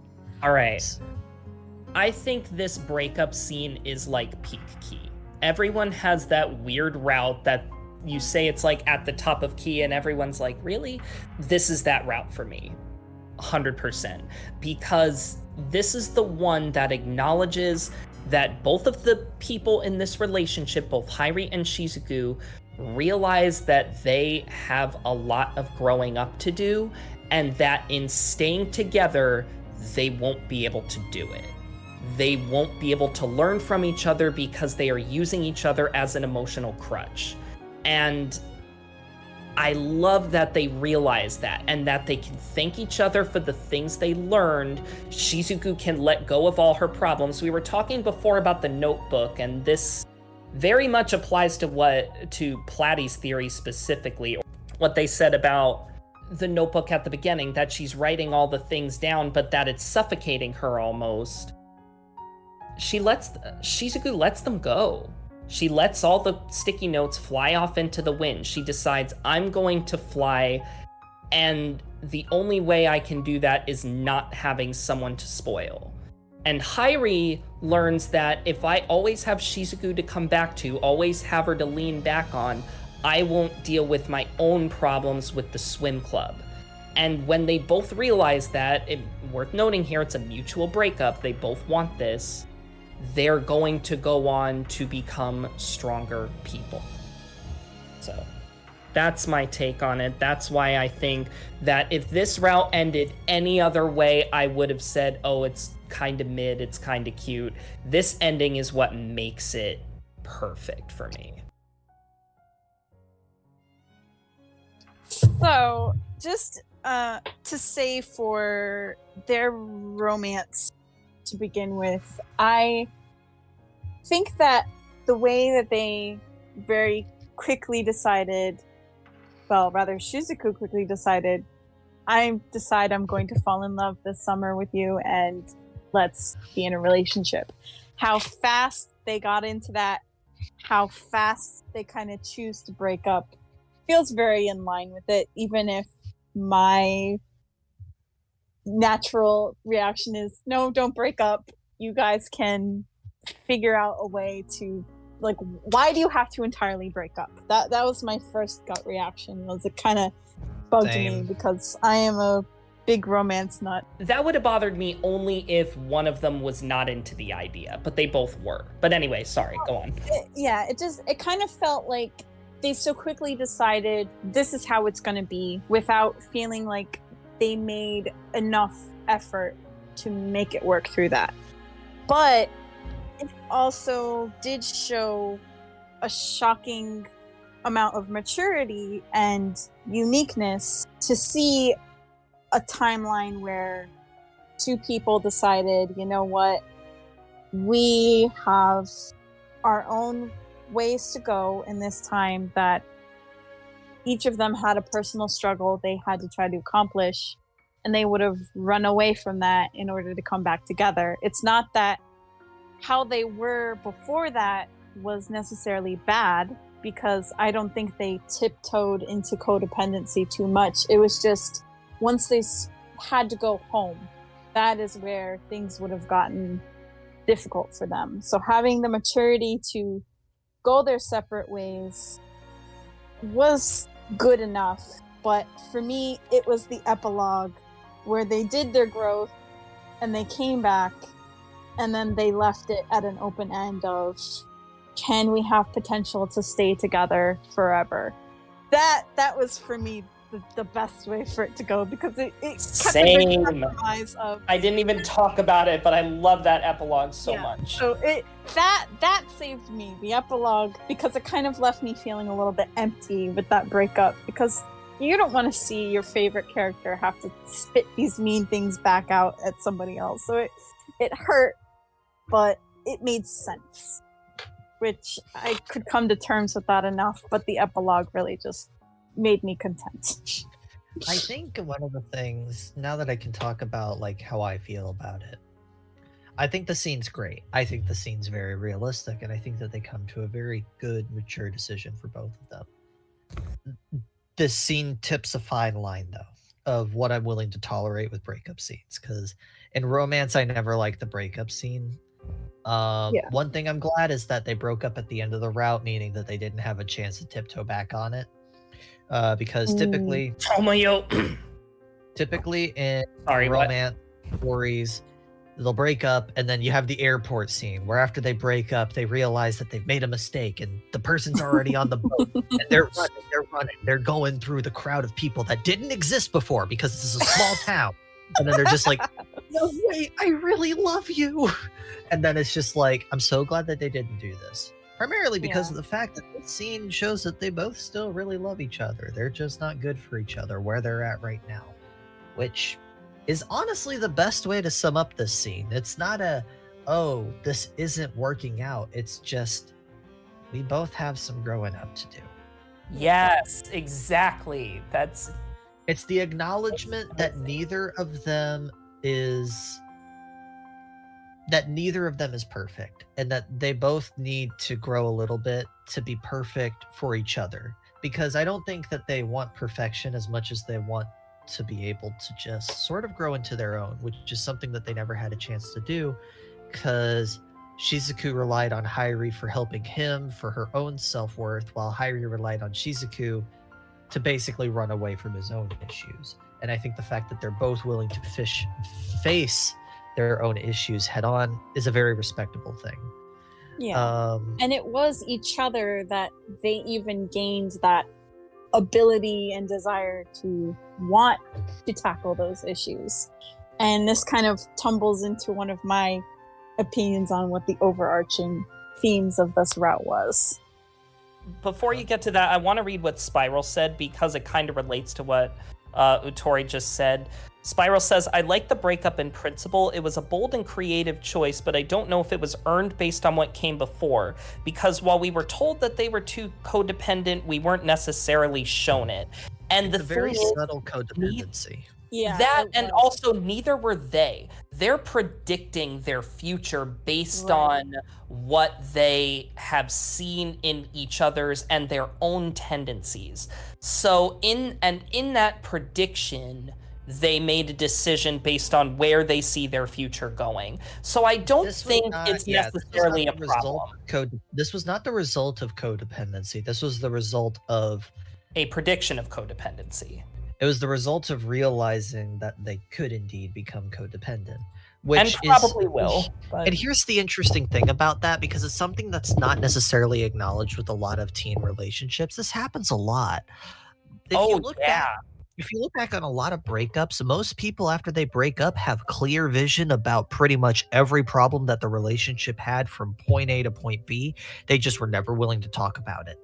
All right. I think this breakup scene is like peak Key. Everyone has that weird route that you say it's like at the top of Key, and everyone's like, really? This is that route for me. 100%. Because this is the one that acknowledges that both of the people in this relationship, both Hairi and Shizuku, realize that they have a lot of growing up to do, and that in staying together, they won't be able to do it. They won't be able to learn from each other because they are using each other as an emotional crutch. And I love that they realize that, and that they can thank each other for the things they learned. Shizuku can let go of all her problems. We were talking before about the notebook, and this very much applies to Platy's theory specifically. What they said about the notebook at the beginning, that she's writing all the things down, but that it's suffocating her almost. Shizuku lets them go. She lets all the sticky notes fly off into the wind. She decides, I'm going to fly, and the only way I can do that is not having someone to spoil. And Hairi learns that if I always have Shizuku to come back to, always have her to lean back on, I won't deal with my own problems with the swim club. And when they both realize that, worth noting here, it's a mutual breakup, they both want this, they're going to go on to become stronger people. So that's my take on it. That's why I think that if this route ended any other way, I would have said, oh, it's kind of mid, it's kind of cute. This ending is what makes it perfect for me. So, just to say for their romance to begin with, I think that the way that they very quickly decided, well, rather Shizuku quickly decided, I'm going to fall in love this summer with you and let's be in a relationship. How fast they got into that, how fast they kind of choose to break up, feels very in line with it, even if my natural reaction is, no, don't break up. You guys can figure out a way to, like, why do you have to entirely break up? That was my first gut reaction, was it kind of bugged me, because I am a big romance nut. That would have bothered me only if one of them was not into the idea, but they both were. But anyway, sorry, go on. It kind of felt like they so quickly decided this is how it's going to be without feeling like they made enough effort to make it work through that. But it also did show a shocking amount of maturity and uniqueness to see a timeline where two people decided, you know what, we have our own ways to go in this time, that each of them had a personal struggle they had to try to accomplish, and they would have run away from that in order to come back together. It's not that how they were before that was necessarily bad, because I don't think they tiptoed into codependency too much. It was just once they had to go home, that is where things would have gotten difficult for them. So having the maturity to go their separate ways was good enough. But for me, it was the epilogue where they did their growth and they came back, and then they left it at an open end of, can we have potential to stay together forever? That was for me the best way for it to go, because it kept Same. the compromise of. I didn't even talk about it, but I love that epilogue so much. So that saved me, the epilogue, because it kind of left me feeling a little bit empty with that breakup, because you don't want to see your favorite character have to spit these mean things back out at somebody else. So it hurt, but it made sense, which I could come to terms with that enough, but the epilogue really just made me content. I think one of the things, now that I can talk about like how I feel about it, I think the scene's great. I think the scene's very realistic, and I think that they come to a very good, mature decision for both of them. This scene tips a fine line, though, of what I'm willing to tolerate with breakup scenes, because in romance, I never liked the breakup scene. One thing I'm glad is that they broke up at the end of the route, meaning that they didn't have a chance to tiptoe back on it. Because typically in romance stories, they'll break up, and then you have the airport scene where after they break up, they realize that they've made a mistake, and the person's already on the boat, and they're running, they're going through the crowd of people that didn't exist before because this is a small town, and then they're just like, no, wait, I really love you. And then it's just like, I'm so glad that they didn't do this. Primarily because of the fact that this scene shows that they both still really love each other. They're just not good for each other where they're at right now. Which is honestly the best way to sum up this scene. It's not a, oh, this isn't working out. It's just, we both have some growing up to do. Yes, exactly. It's the acknowledgement that neither of them is perfect, and that they both need to grow a little bit to be perfect for each other. Because I don't think that they want perfection as much as they want to be able to just sort of grow into their own, which is something that they never had a chance to do, because Shizuku relied on Hairi for helping him for her own self-worth, while Hairi relied on Shizuku to basically run away from his own issues. And I think the fact that they're both willing to face their own issues head on is a very respectable thing. And it was each other that they even gained that ability and desire to want to tackle those issues. And this kind of tumbles into one of my opinions on what the overarching themes of this route was. Before you get to that, I want to read what Spiral said, because it kind of relates to what Uttori just said. Spiral says, I like the breakup in principle. It was a bold and creative choice, but I don't know if it was earned based on what came before. Because while we were told that they were too codependent, we weren't necessarily shown it. And it's a very subtle codependency. And also neither were they. They're predicting their future based on what they have seen in each other's and their own tendencies. So in that prediction, they made a decision based on where they see their future going. So I don't think it's necessarily a problem. This was not the result of codependency. This was the result of a prediction of codependency. It was the result of realizing that they could indeed become codependent, And which probably is. will. But And here's the interesting thing about that, because it's something that's not necessarily acknowledged with a lot of teen relationships. This happens a lot. If you oh look yeah. back, if you look back on a lot of breakups, most people after they break up have clear vision about pretty much every problem that the relationship had from point A to point B. They just were never willing to talk about it.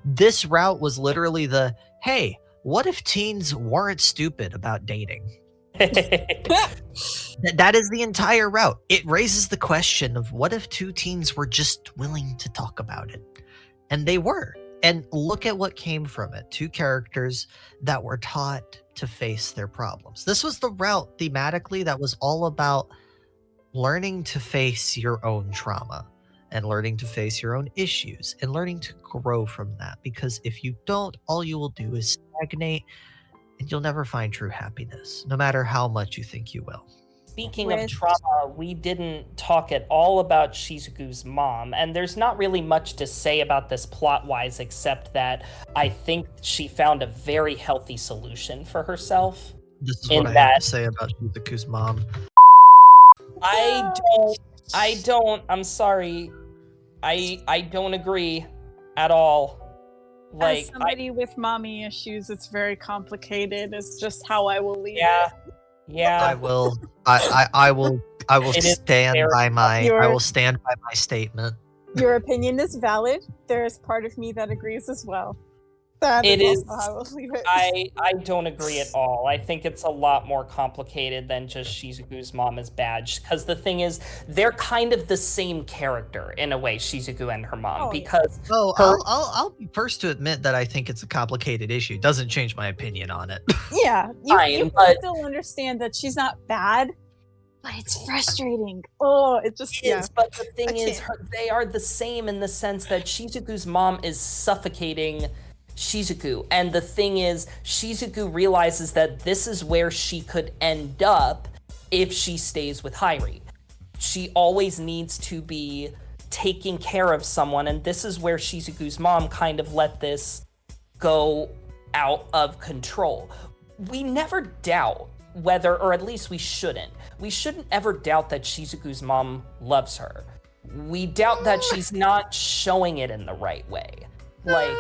This route was literally the, hey, what if teens weren't stupid about dating? That is the entire route. It raises the question of what if two teens were just willing to talk about it? And they were. And look at what came from it. Two characters that were taught to face their problems. This was the route thematically that was all about learning to face your own trauma and learning to face your own issues and learning to grow from that. Because if you don't, all you will do is stagnate and you'll never find true happiness, no matter how much you think you will. Speaking of trauma, we didn't talk at all about Shizuku's mom, and there's not really much to say about this plot-wise except that I think she found a very healthy solution for herself. This is what I have to say about Shizuku's mom. I'm sorry. I don't agree at all. Like, as somebody with mommy issues, it's very complicated. It's just how I will leave yeah. it. Yeah. I will stand by my statement. Your opinion is valid. There is part of me that agrees as well. That is also how I will leave it. I don't agree at all. I think it's a lot more complicated than just Shizuku's mom is bad. Because the thing is, they're kind of the same character in a way, Shizuku and her mom. I'll be first to admit that I think it's a complicated issue. It doesn't change my opinion on it. Yeah, you still understand that she's not bad, but it's frustrating. Oh, it just is. But the thing is, they are the same in the sense that Shizuku's mom is suffocating Shizuku, and the thing is, Shizuku realizes that this is where she could end up if she stays with Hairi. She always needs to be taking care of someone, and this is where Shizuku's mom kind of let this go out of control. We never doubt whether, or at least we shouldn't ever doubt that Shizuku's mom loves her. We doubt that she's not showing it in the right way. Like,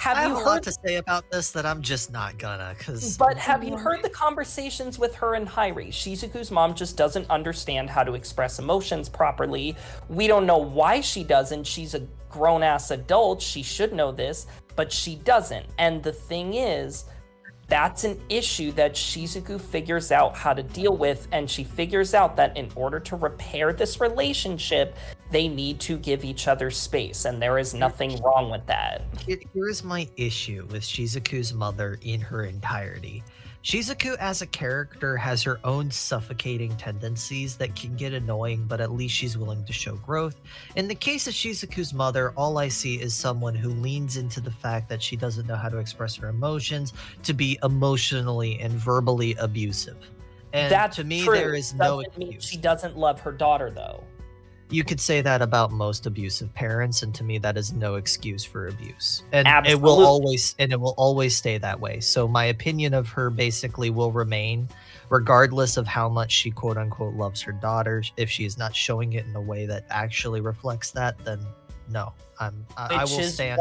I have a lot to say about this that I'm just not gonna, But have you heard the conversations with her and Hairi? Shizuku's mom just doesn't understand how to express emotions properly. We don't know why she doesn't. She's a grown-ass adult. She should know this, but she doesn't. And the thing is, that's an issue that Shizuku figures out how to deal with, and she figures out that in order to repair this relationship, they need to give each other space, and there is nothing wrong with that. Here's my issue with Shizuku's mother in her entirety. Shizuku as a character has her own suffocating tendencies that can get annoying, but at least she's willing to show growth. In the case of Shizuku's mother, all I see is someone who leans into the fact that she doesn't know how to express her emotions to be emotionally and verbally abusive. And That's to me, true. there is no Doesn't mean excuse. she doesn't love her daughter, though. You could say that about most abusive parents, and to me that is no excuse for abuse. And Absolutely. it will always stay that way. So my opinion of her basically will remain, regardless of how much she quote unquote loves her daughter. If she is not showing it in a way that actually reflects that, then no. I will say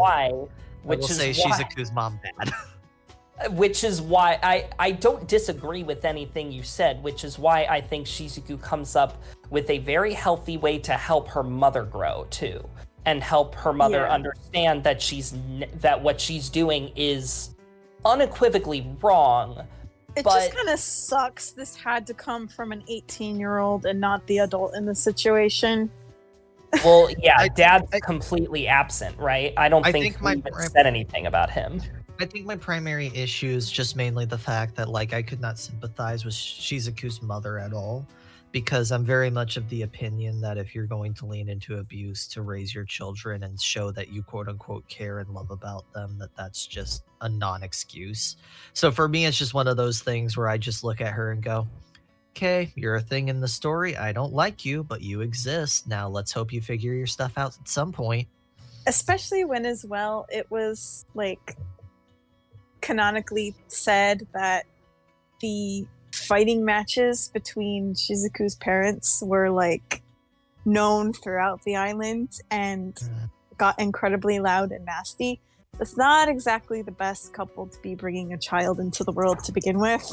Shizuku's mom bad. Which is why I don't disagree with anything you said, which is why I think Shizuku comes up with a very healthy way to help her mother grow too, and help her mother understand that that what she's doing is unequivocally wrong. It just kind of sucks. This had to come from an 18-year-old and not the adult in the situation. Well, yeah, Dad's completely absent, right? I don't think we even said anything about him. I think my primary issue is just mainly the fact that, like, I could not sympathize with Shizuku's mother at all, because I'm very much of the opinion that if you're going to lean into abuse to raise your children and show that you quote-unquote care and love about them, that's just a non-excuse. So for me, it's just one of those things where I just look at her and go, okay, you're a thing in the story. I don't like you, but you exist. Now let's hope you figure your stuff out at some point. Especially when, as well, it was, like, canonically said that the fighting matches between Shizuku's parents were like known throughout the island and got incredibly loud and nasty. That's not exactly the best couple to be bringing a child into the world to begin with.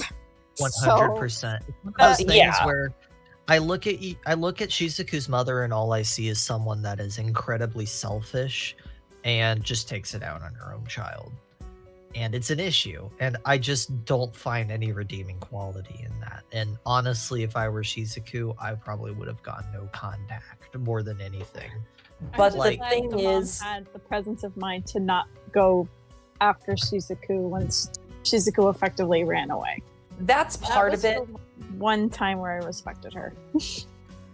100%. Those things where I look at Shizuku's mother and all I see is someone that is incredibly selfish and just takes it out on her own child. And it's an issue, and I just don't find any redeeming quality in that. And honestly, if I were Shizuku, I probably would have gotten no contact more than anything. But the thing is, had the presence of mind to not go after Shizuku once Shizuku effectively ran away. That's part of it. One time where I respected her.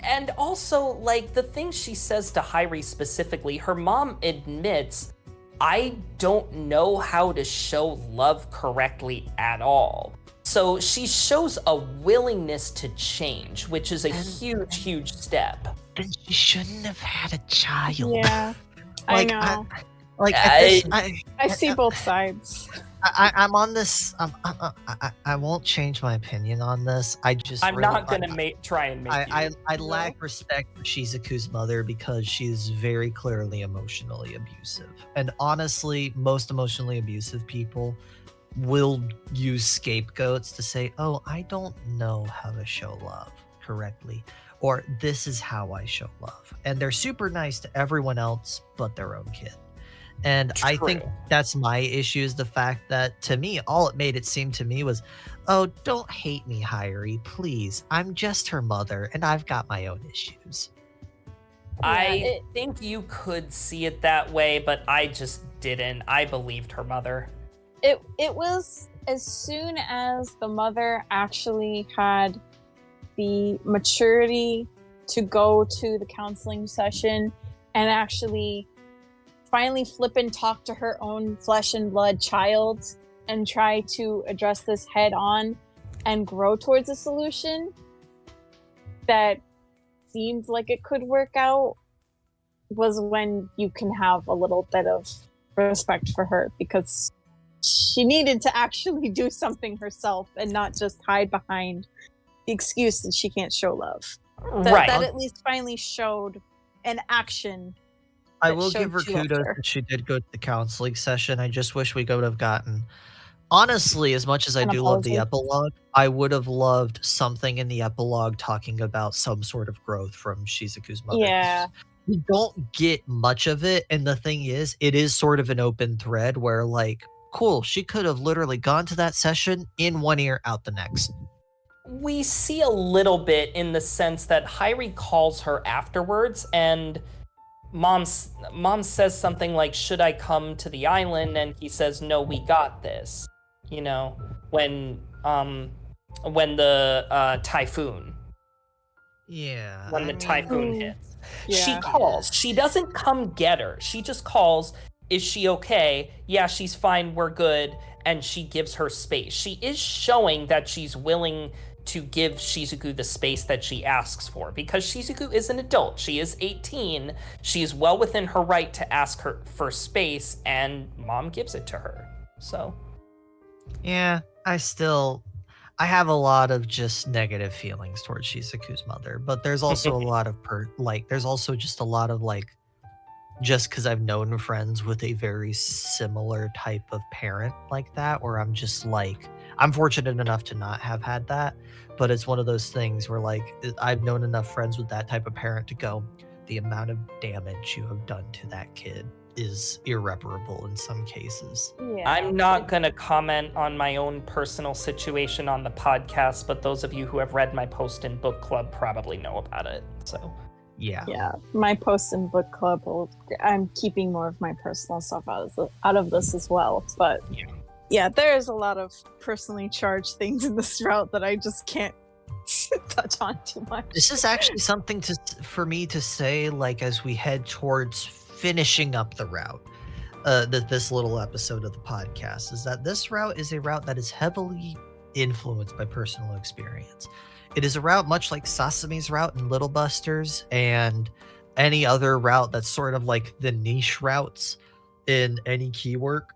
And also, like, the thing she says to Hyrie specifically, her mom admits, I don't know how to show love correctly at all. So she shows a willingness to change, which is a huge, huge step. Then she shouldn't have had a child. Yeah, I know. I see both sides. I'm on this. I won't change my opinion on this. I'm not gonna try and make you. I lack respect for Shizuku's mother because she's very clearly emotionally abusive. And honestly, most emotionally abusive people will use scapegoats to say, "Oh, I don't know how to show love correctly," or "This is how I show love." And they're super nice to everyone else but their own kid. And True. I think that's my issue, is the fact that, to me, all it made it seem to me was, oh, don't hate me, Hyrie, please. I'm just her mother, and I've got my own issues. I think you could see it that way, but I just didn't. I believed her mother. It was as soon as the mother actually had the maturity to go to the counseling session and actually finally flip and talk to her own flesh and blood child and try to address this head on and grow towards a solution that seemed like it could work out, was when you can have a little bit of respect for her, because she needed to actually do something herself and not just hide behind the excuse that she can't show love. That at least finally showed an action. I will give her kudos that she did go to the counseling session. I just wish we could have gotten, honestly, as much as I do love the epilogue, I would have loved something in the epilogue talking about some sort of growth from Shizuku's mother. Yeah. We don't get much of it, and the thing is, it is sort of an open thread where, like, cool, she could have literally gone to that session in one ear, out the next. We see a little bit in the sense that Hyrie calls her afterwards, and Mom says something like, should I come to the island? And he says, no, we got this. You know, when the typhoon. Yeah. When the typhoon hits. Yeah. She calls. She doesn't come get her. She just calls, is she okay? Yeah, she's fine, we're good. And she gives her space. She is showing that she's willing to give Shizuku the space that she asks for, because Shizuku is an adult. She is 18. She is well within her right to ask her for space, and Mom gives it to her. So, yeah, I have a lot of just negative feelings towards Shizuku's mother, but there's also a lot of there's also just a lot of just because I've known friends with a very similar type of parent like that, where I'm just I'm fortunate enough to not have had that, but it's one of those things where I've known enough friends with that type of parent to go, the amount of damage you have done to that kid is irreparable in some cases. Yeah. I'm not going to comment on my own personal situation on the podcast, but those of you who have read my post in Book Club probably know about it. So, yeah. My post in Book Club, I'm keeping more of my personal stuff out of this as well, but yeah, there's a lot of personally charged things in this route that I just can't touch on too much. This is actually something for me to say, as we head towards finishing up the route, this little episode of the podcast, is that this route is a route that is heavily influenced by personal experience. It is a route much like Sasame's route in Little Busters and any other route that's sort of like the niche routes in any key work.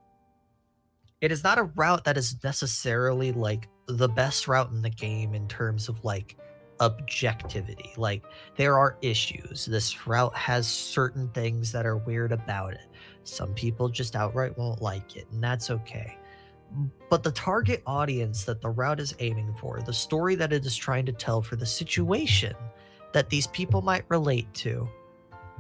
It is not a route that is necessarily like the best route in the game in terms of like objectivity. Like, there are issues. This route has certain things that are weird about it. Some people just outright won't like it, and that's okay. But the target audience that the route is aiming for, the story that it is trying to tell for the situation that these people might relate to,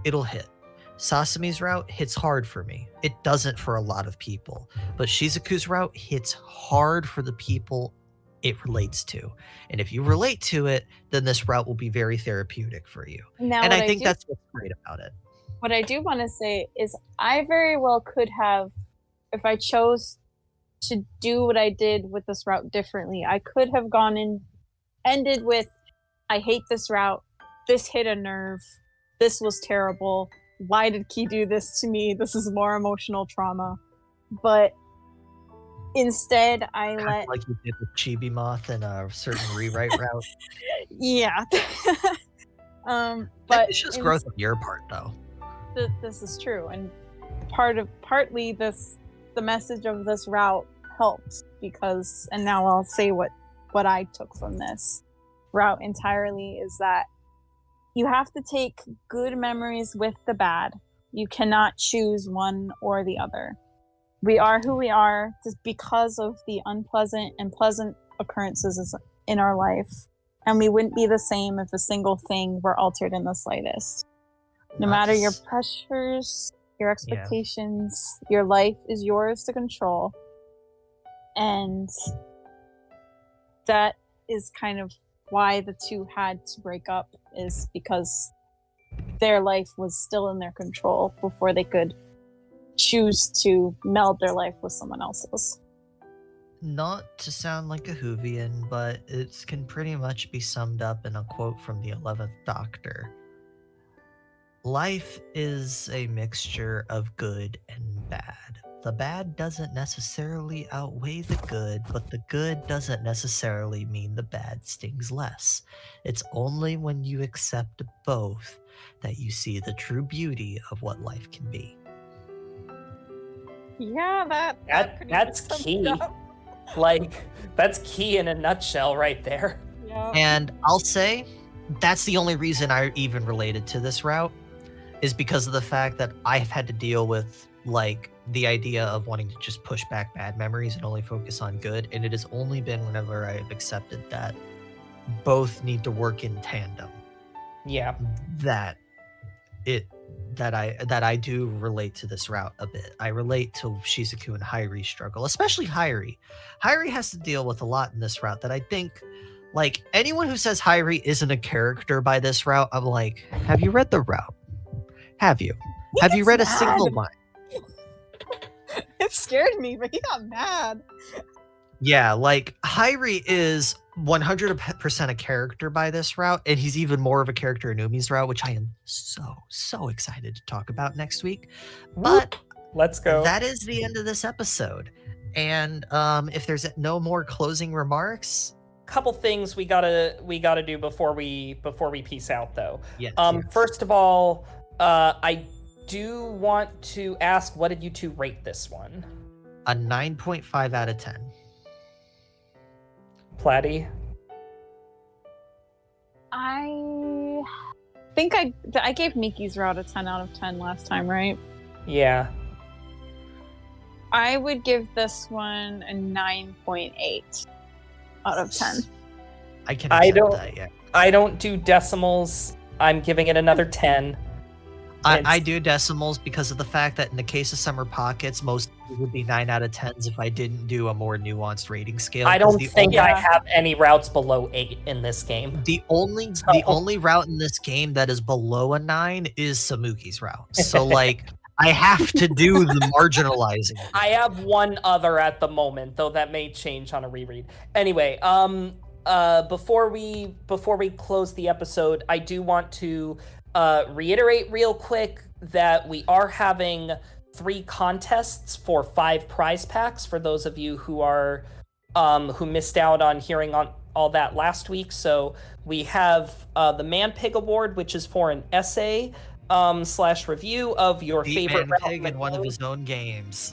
it'll hit. Sasame's route hits hard for me. It doesn't for a lot of people. But Shizuku's route hits hard for the people it relates to. And if you relate to it, then this route will be very therapeutic for you. Now, and I think that's what's great about it. What I do want to say is I very well could have, if I chose to do what I did with this route differently, I could have gone in, ended with, I hate this route, this hit a nerve, this was terrible, why did Key do this to me, this is more emotional trauma. But instead I let... Like you did with Chibi Moth and a certain rewrite route. Yeah. But it's just growth on your part, though. This is true, and partly the message of this route helped because, and now I'll say what I took from this route entirely, is that you have to take good memories with the bad. You cannot choose one or the other. We are who we are just because of the unpleasant and pleasant occurrences in our life, and we wouldn't be the same if a single thing were altered in the slightest. No matter your pressures, your expectations, your life is yours to control. And that is kind of why the two had to break up, is because their life was still in their control before they could choose to meld their life with someone else's. Not to sound like a Whovian, but it can pretty much be summed up in a quote from the 11th Doctor. Life is a mixture of good and bad. The bad doesn't necessarily outweigh the good, but the good doesn't necessarily mean the bad stings less. It's only when you accept both that you see the true beauty of what life can be. Yeah, that's key. Like, that's key in a nutshell right there. Yeah. And I'll say that's the only reason I even related to this route, is because of the fact that I've had to deal with like the idea of wanting to just push back bad memories and only focus on good, and it has only been whenever I've accepted that both need to work in tandem. Yeah. That I do relate to this route a bit. I relate to Shizuku and Hairi's struggle, especially Hairi. Hairi has to deal with a lot in this route that I think, like, anyone who says Hairi isn't a character by this route, I'm like, have you read the route? Have you? Have you read a single line? It scared me, but he got mad. Yeah, like, Hairi is 100% a character by this route, and he's even more of a character in Umi's route, which I am so excited to talk about next week. But let's go. That is the end of this episode. And if there's no more closing remarks, couple things we gotta do before we peace out, though. Yes. First of all, I do want to ask, what did you two rate this one? A 9.5 out of 10. Platy? I think I gave Miki's route a 10 out of 10 last time, right? Yeah. I would give this one a 9.8 out of 10. I can accept that, yeah. I don't do decimals. I'm giving it another 10. I do decimals because of the fact that in the case of Summer Pockets, most would be 9 out of 10s if I didn't do a more nuanced rating scale. I don't think I have any routes below 8 in this game. The only route in this game that is below a 9 is Samuki's route. So, like, I have to do the marginalizing. I have one other at the moment, though that may change on a reread. Anyway, before we close the episode, I do want to reiterate real quick that we are having 3 contests for 5 prize packs for those of you who are who missed out on hearing on all that last week. So we have the Man Pig Award, which is for an essay slash review of your favorite Pig in one of his own games.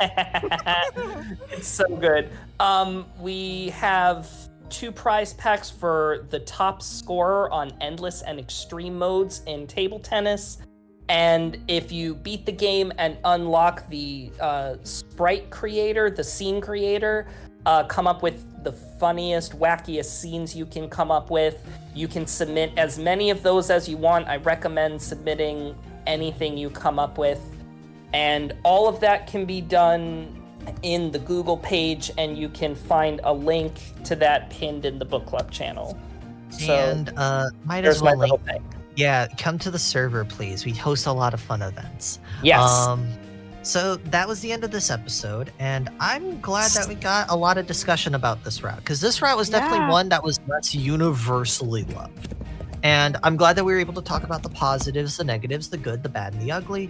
It's so good. We have 2 prize packs for the top scorer on endless and extreme modes in table tennis. And if you beat the game and unlock the sprite creator, the scene creator, come up with the funniest, wackiest scenes you can come up with. You can submit as many of those as you want. I recommend submitting anything you come up with. And all of that can be done in the Google page, and you can find a link to that pinned in the book club channel. So and might as well link. Yeah, come to the server, please. We host a lot of fun events. Yes. So that was the end of this episode, and I'm glad that we got a lot of discussion about this route, because this route was definitely one that was less universally loved. And I'm glad that we were able to talk about the positives, the negatives, the good, the bad, and the ugly.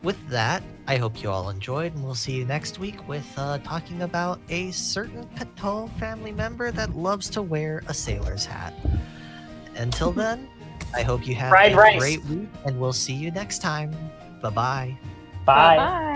With that, I hope you all enjoyed, and we'll see you next week with talking about a certain Kato family member that loves to wear a sailor's hat. Until then, I hope you have a great week, and we'll see you next time. Bye-bye. Bye. Bye.